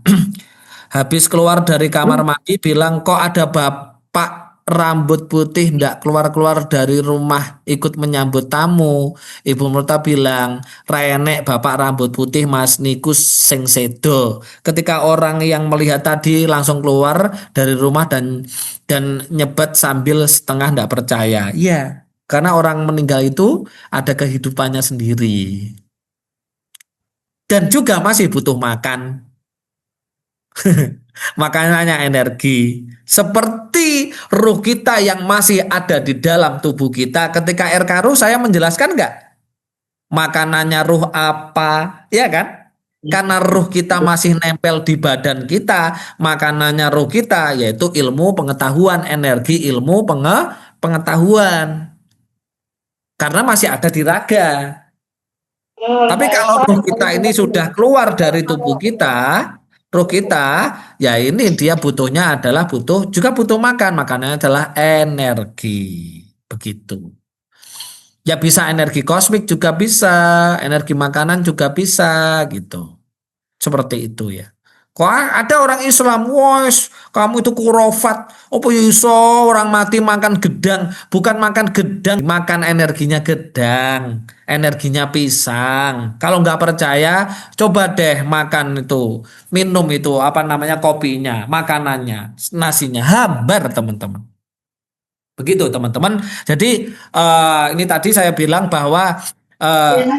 Habis keluar dari kamar mandi bilang kok ada bapak rambut putih ndak keluar-keluar dari rumah ikut menyambut tamu. Ibu Murta bilang, "Renek bapak rambut putih Mas niku sing sedo." Ketika orang yang melihat tadi langsung keluar dari rumah dan nyebat sambil setengah ndak percaya. Iya, karena orang meninggal itu ada kehidupannya sendiri. Dan juga masih butuh makan. Makanannya energi. Seperti ruh kita yang masih ada di dalam tubuh kita. Ketika RK ruh saya menjelaskan nggak? Makanannya ruh apa? Ya kan? Karena ruh kita masih nempel di badan kita. Makanannya ruh kita yaitu ilmu pengetahuan. Energi ilmu pengetahuan. Karena masih ada di raga. Tapi kalau ruh kita ini sudah keluar dari tubuh kita, ruh kita, ya ini dia butuhnya adalah juga butuh makan. Makanannya adalah energi. Begitu. Ya bisa energi kosmik juga bisa, energi makanan juga bisa gitu. Seperti itu ya. Kok ada orang Islam, wos, kamu itu kurofat. Apa iso orang mati makan gedang? Bukan makan gedang, makan energinya gedang, energinya pisang. Kalau nggak percaya, coba deh makan itu, minum itu apa namanya kopinya, makanannya, nasinya, hambar teman-teman. Begitu teman-teman. Jadi ini tadi saya bilang bahwa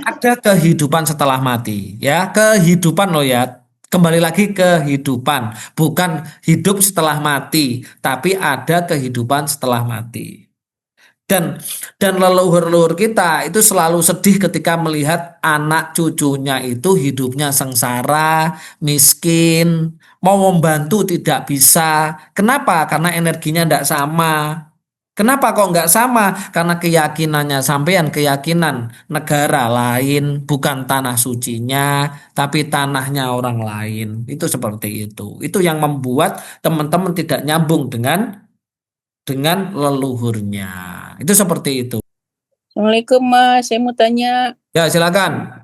ada kehidupan setelah mati, ya kehidupan loh ya. Kembali lagi kehidupan, bukan hidup setelah mati, tapi ada kehidupan setelah mati. Dan leluhur-leluhur kita itu selalu sedih ketika melihat anak cucunya itu hidupnya sengsara, miskin, mau membantu tidak bisa. Kenapa? Karena energinya tidak sama. Kenapa kok nggak sama? Karena keyakinannya sampean keyakinan negara lain, bukan tanah sucinya, tapi tanahnya orang lain. Itu seperti itu. Itu yang membuat teman-teman tidak nyambung dengan leluhurnya. Itu seperti itu. Assalamualaikum Mas, saya mau tanya. Ya, silakan.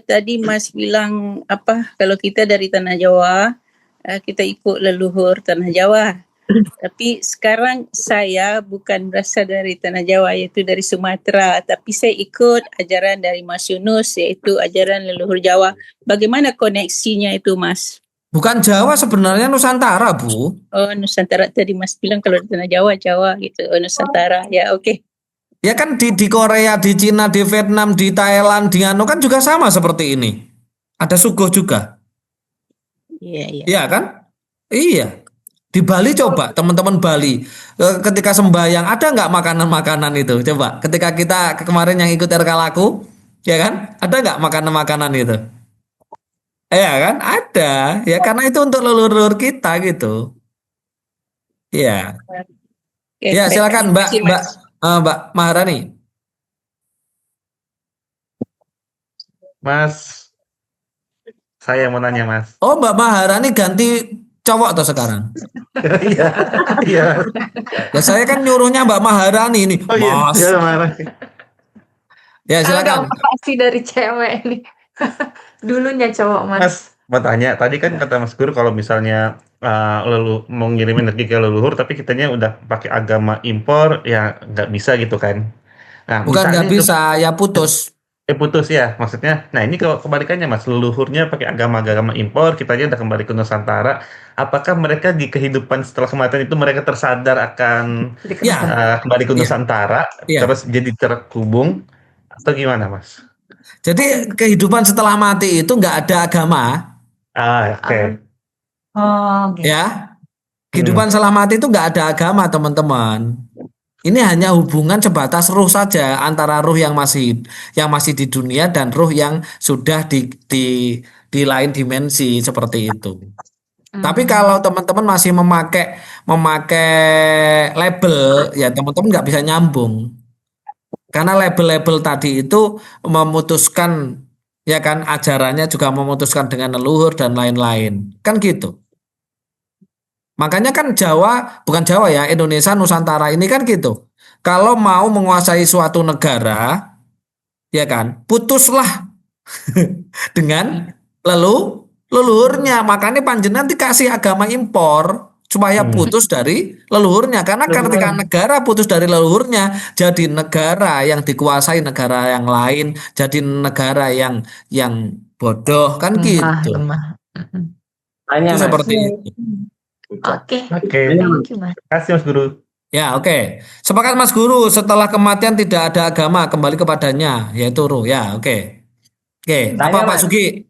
Tadi Mas bilang apa? Kalau kita dari Tanah Jawa, kita ikut leluhur Tanah Jawa. Tapi sekarang saya bukan berasal dari Tanah Jawa, yaitu dari Sumatera. Tapi saya ikut ajaran dari Mas Yunus, yaitu ajaran leluhur Jawa. Bagaimana koneksinya itu Mas? Bukan Jawa sebenarnya Nusantara, Bu. Oh, Nusantara tadi Mas bilang kalau di Tanah Jawa, Jawa gitu. Oh, Nusantara, ya oke. Ya kan di Korea, di Cina, di Vietnam, di Thailand, di Anu kan juga sama seperti ini. Ada suguh juga. Iya. Iya kan? Iya. Di Bali coba teman-teman Bali ketika sembahyang ada nggak makanan-makanan itu? Coba ketika kita kemarin yang ikut RK Laku, ya kan? Ada nggak makanan-makanan itu? Ya kan? Ada. Ya karena itu untuk leluhur kita gitu. Iya. Oke, Ya silakan Mbak terima kasih, Mas. Mbak Maharani. Mas, saya mau nanya Mas. Oh Mbak Maharani ganti cowok atau sekarang? Iya, iya. Ya saya kan nyuruhnya Mbak Maharani ini. Oh iya, Mas. iya Mas. Ya silakan. Pasti dari cewek nih. Dulunya cowok Mas. Mas, mau tanya, tadi kan kata Mas Guru kalau misalnya mau ngirim energi ke leluhur, tapi kitanya udah pakai agama impor, ya nggak bisa gitu kan? Nah, Bukan nggak misalnya bisa, ya putus. putus ya, maksudnya. Nah, ini kalau kebalikannya Mas, leluhurnya pakai agama-agama impor, kitanya udah kembali ke Nusantara. Apakah mereka di kehidupan setelah kematian itu mereka tersadar akan Ya. kembali ke Iya. Nusantara, Iya. terus jadi terhubung, atau gimana Mas? Jadi kehidupan setelah mati itu nggak ada agama, Oke. Oh, gitu. ya. Kehidupan setelah mati itu nggak ada agama, teman-teman. Ini hanya hubungan sebatas ruh saja antara ruh yang masih di dunia dan ruh yang sudah di lain dimensi seperti itu. Tapi kalau teman-teman masih memakai label, ya teman-teman nggak bisa nyambung. Karena label-label tadi itu memutuskan, ya kan, ajarannya juga memutuskan dengan leluhur dan lain-lain. Kan gitu. Makanya kan bukan Jawa ya, Indonesia, Nusantara ini kan gitu. Kalau mau menguasai suatu negara, ya kan, putuslah dengan leluhurnya. Makanya panjenengan dikasih agama impor supaya putus dari leluhurnya. Karena ketika negara putus dari leluhurnya, jadi negara yang dikuasai negara yang lain, jadi negara yang bodoh kan Lemah, gitu. lemah. Itu Mas. seperti itu. Oke. Oke. Thank you, Mas. Terima kasih Mas Guru. Ya, oke. Sepakat Mas Guru, setelah kematian tidak ada agama, kembali kepadanya, yaitu ruh. Ya, oke. Oke, apa Pak Sugi?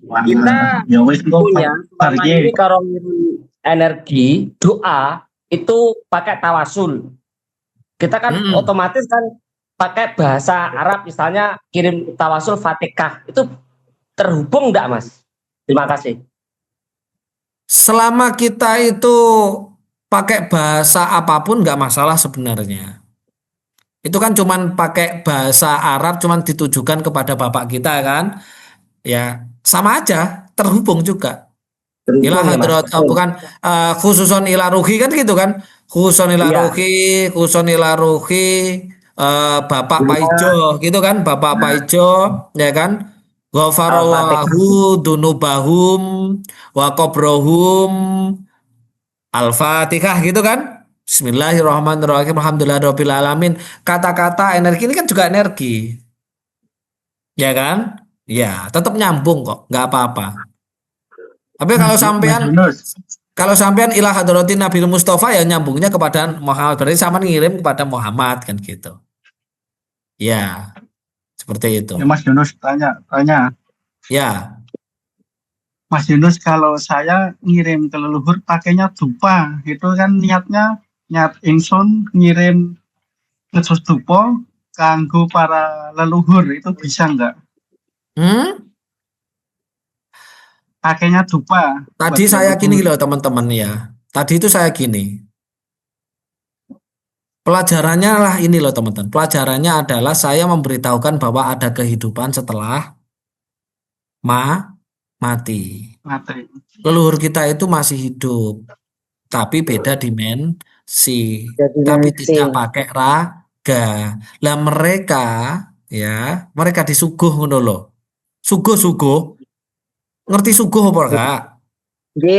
Kita Ya wis kok punya selama ini kalau ngirim energi doa itu pakai tawasul. Kita kan otomatis kan pakai bahasa Arab, misalnya kirim tawasul Fatihah, itu terhubung enggak Mas? Terima kasih. Selama kita itu pakai bahasa apapun nggak masalah sebenarnya. Itu kan cuman pakai bahasa Arab, cuman ditujukan kepada bapak kita kan. Ya, sama aja, terhubung juga. Ila hadrat, bukan khususon ila ruhi kan gitu kan. Khususon ila ruhi, khususon ila ruhi, Bapak Paijo gitu kan, Bapak Paijo ya kan. Ghafarallahu dunubahum wa qabrohum Al-Fatihah gitu kan. Bismillahirrahmanirrahim. Alhamdulillahirabbil alamin. Kata-kata energi ini kan juga energi. Ya kan? Ya, tetap nyambung kok, nggak apa-apa. Tapi kalau sampean ila hadratin Nabi Mustafa ya nyambungnya kepada Muhammad, berarti sama ngirim kepada Muhammad kan gitu. Ya, seperti itu. Ya, Mas Yunus tanya. Ya. Mas Yunus, kalau saya ngirim ke leluhur pakainya dupa, itu kan niatnya niat ingsun ngirim ngesus dupa kanggo para leluhur, itu bisa enggak? Pakainya dupa. Tadi saya gini loh teman-teman ya. Tadi itu saya gini. Pelajarannya lah ini loh teman-teman. Pelajarannya adalah saya memberitahukan bahwa ada kehidupan setelah mati. Leluhur kita itu masih hidup, tapi beda dimensi, tapi tidak pakai raga. Lah mereka disuguh ngono loh. Suguh. Ngerti suguh apa enggak?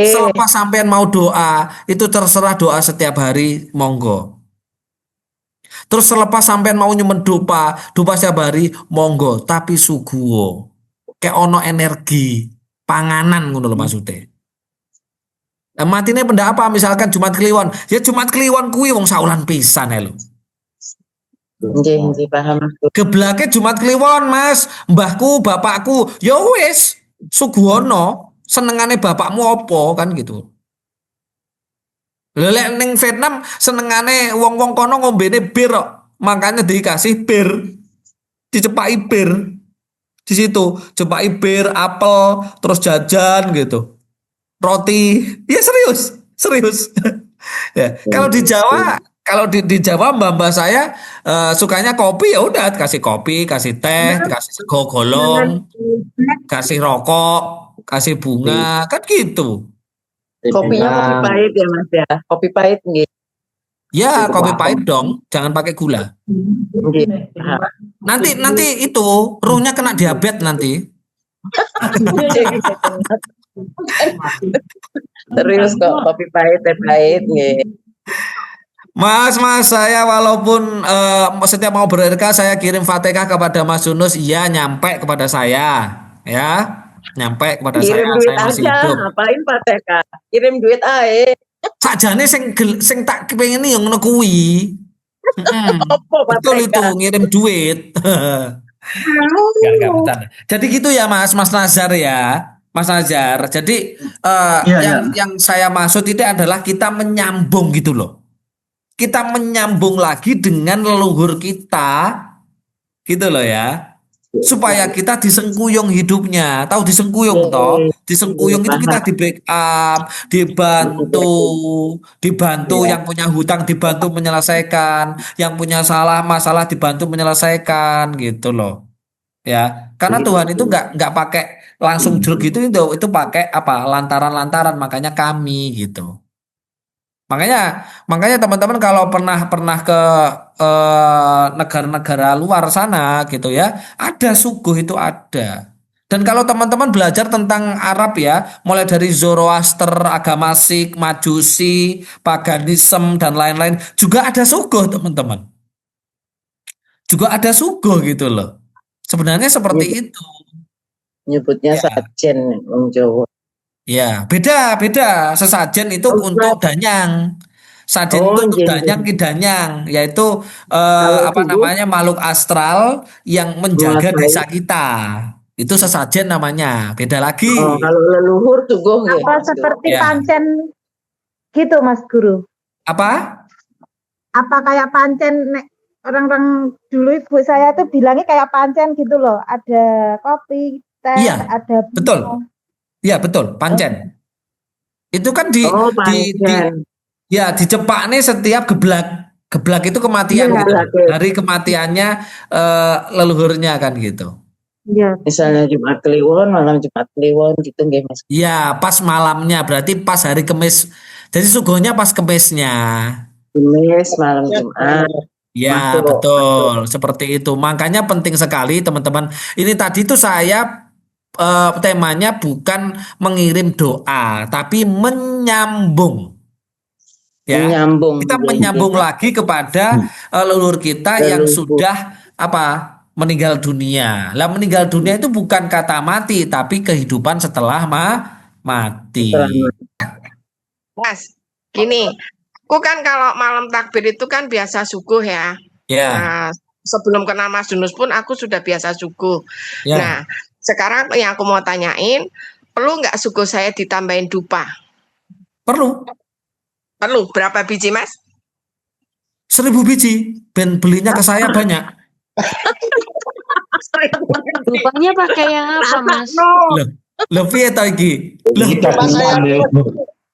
Selepas sampean mau doa, itu terserah doa setiap hari, monggo. Terus selepas sampean mau nyumen doa setiap hari, monggo, tapi suguh. Kayak ono energi panganan ngono lho maksudnya. Nah, matine pendak apa misalkan Jumat Kliwon. Ya Jumat Kliwon kuwi wong saulan pisan lho. Nggih, paham. Geblake Jumat Kliwon, Mas. Mbahku, bapakku, ya wis suguhono, senengane bapakmu apa kan gitu. Lelek ning Vietnam senengane wong-wong kono ngombene bir kok. Makanya dikasih bir. Dicepaki bir. Di situ cepaki bir, apel, terus jajan gitu. Roti. Ya serius. Ya, kalau di Jawa mbak saya sukanya kopi, ya udah kasih kopi, kasih teh, kasih sego golong, kasih rokok, kasih bunga, kan gitu. Kopinya kopi pahit ya Mas ya. Kopi pahit nggih. Ya, kopi pahit dong, jangan pakai gula. Nggih. Nanti itu ruhnya kena diabetes nanti. Serius kok, kopi pahit teh pahit nggih. Mas, saya walaupun setiap mau berRK saya kirim Fatihah kepada Mas Yunus, iya nyampe kepada saya, ya, nyampe kepada Kirim saya. duit Saya masih aja, hidup. ngapain Fatihah? Kirim duit ae. Sakjane sing tak pengen nih yang ngono kuwi. Betul itu ngirim duit. Enggak bercanda. Jadi gitu ya Mas Nazar ya. Mas Nazar. Jadi yang saya maksud itu adalah kita menyambung gitu loh. Kita menyambung lagi dengan leluhur kita. Gitu loh ya. Supaya kita disengkuyung hidupnya. Tahu disengkuyung toh? Disengkuyung itu kita di backup, dibantu yang punya hutang dibantu menyelesaikan, yang punya masalah dibantu menyelesaikan gitu loh. Ya, karena Tuhan itu nggak pakai langsung jeruk gitu, itu pakai apa? Lantaran, makanya kami gitu. Makanya teman-teman kalau pernah ke negara-negara luar sana gitu ya, ada suguh itu ada. Dan kalau teman-teman belajar tentang Arab ya, mulai dari Zoroaster, agama Sikh, Majusi, paganisme dan lain-lain, juga ada suguh teman-teman. Juga ada suguh gitu loh. Sebenarnya seperti itu. Nyebutnya Ya. sajen wong Jawa. Ya, beda. Sesajen itu untuk danyang. Sajen Oh, itu untuk iya, danyang kidanyang, yaitu Kalau apa subuh? namanya makhluk astral yang menjaga Menguasai. desa kita. Itu sesajen namanya, beda lagi. Oh, kalau leluhur tuguh nggih. Apa seperti Ya. pancen gitu Mas Guru? Apa? Apa kayak pancen nek orang-orang dulu ibu saya tuh bilangnya kayak pancen gitu loh. Ada kopi, teh, Iya, ada bunga. betul. Iya, betul, pancen. Itu kan di Oh, di pancen. ya dicepak nih setiap geblak itu kematian Iya, gitu. oke. Hari kematiannya leluhurnya kan gitu. Iya. Misalnya Jumat Kliwon, malam Jumat Kliwon gitu nggih Mas. Ya, pas malamnya berarti pas hari Kamis. Jadi suguhnya pas Kamisnya. Kamis, malam Jumat. Ya, Masuk. betul. Seperti itu. Makanya penting sekali teman-teman. Ini tadi tuh saya temanya bukan mengirim doa, tapi menyambung. Ya. Menyambung. Kita menyambung lagi kepada leluhur kita yang Leluhur. sudah meninggal dunia. Lah meninggal dunia itu bukan kata mati, tapi kehidupan setelah mati. Mas, gini, aku kan kalau malam takbir itu kan biasa suguh ya. Ya, Nah, sebelum kenal Mas Yunus pun aku sudah biasa suguh. ya. Nah, sekarang yang aku mau tanyain, perlu nggak suguh saya ditambahin dupa? Perlu Perlu. Berapa biji, Mas? 1000 biji. Ben belinya ke saya banyak. Dupanya pakai yang apa, Mas? Loh, piye to iki?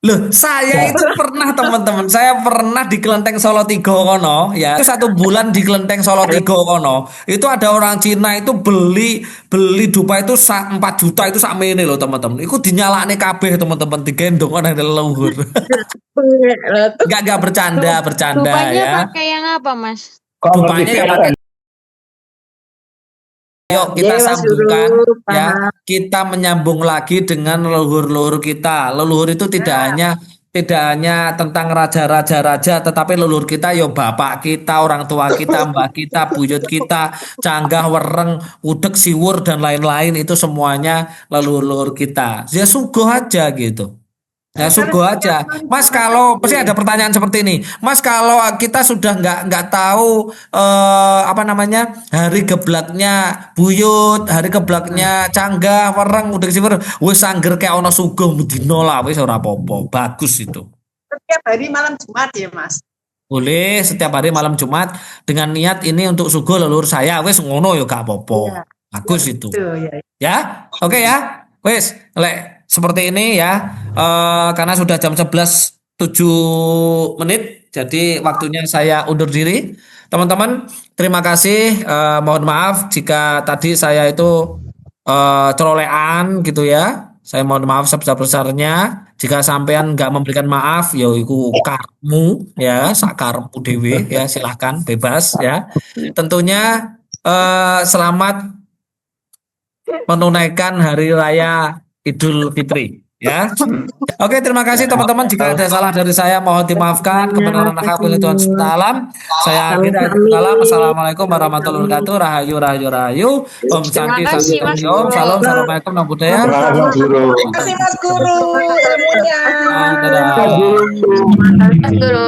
Loh, saya itu pernah teman-teman, saya pernah di Kelenteng Solo Tigo kono, ya. Itu 1 bulan di Kelenteng Solo Tigo kono. Itu ada orang Cina itu beli dupa itu 4 juta itu sakmene loh teman-teman. Itu dinyalakne kabeh teman-teman, digendong ana leluhur. Enggak bercanda Dupanya ya. pakai yang apa, Mas? Dupanya ya pakai. Yuk kita Iya, Mas sambungkan Guru, ya. paham. Kita menyambung lagi dengan leluhur-leluhur kita. Leluhur itu tidak hanya tentang raja-raja, tetapi leluhur kita yo bapak kita, orang tua kita, mbak kita, buyut kita, canggah, wereng, udek, siwur dan lain-lain itu semuanya leluhur-leluhur kita. Ya suguh aja gitu. Ya suguh aja, Mas. Kalau pasti ada pertanyaan seperti ini, Mas. Kalau kita sudah nggak tahu hari geblaknya buyut, hari geblaknya canggah, wereng, udah siwer, wis angger kayak ono suguh mudino lah, wis ora apa-apa, bagus itu. Setiap hari malam Jumat ya Mas. Boleh setiap hari malam Jumat dengan niat ini untuk suguh leluhur saya, wis ngono ya gak apa-apa, bagus itu. Ya, oke ya, wis lek. Seperti ini ya, karena sudah jam 11.07 menit, jadi waktunya saya undur diri. Teman-teman, terima kasih. Mohon maaf jika tadi saya itu cerolean gitu ya. Saya mohon maaf sebesar-besarnya. Jika sampean nggak memberikan maaf, ya iku karmu ya, sakarmu dewe ya, silahkan bebas ya. Tentunya selamat menunaikan hari raya Idul Fitri ya. Oke, terima kasih teman-teman. Jika ada salah dari saya mohon dimaafkan. Kebenaran hak milik Tuhan SWT. Saya akhiri. Assalamualaikum warahmatullahi wabarakatuh. Rahayu rahayu rahayu. Om Santi Santi Om. Salam. Assalamualaikum Namo Buddhaya. Terima kasih Mas Guru ilmunya. Dadah. Mas Guru.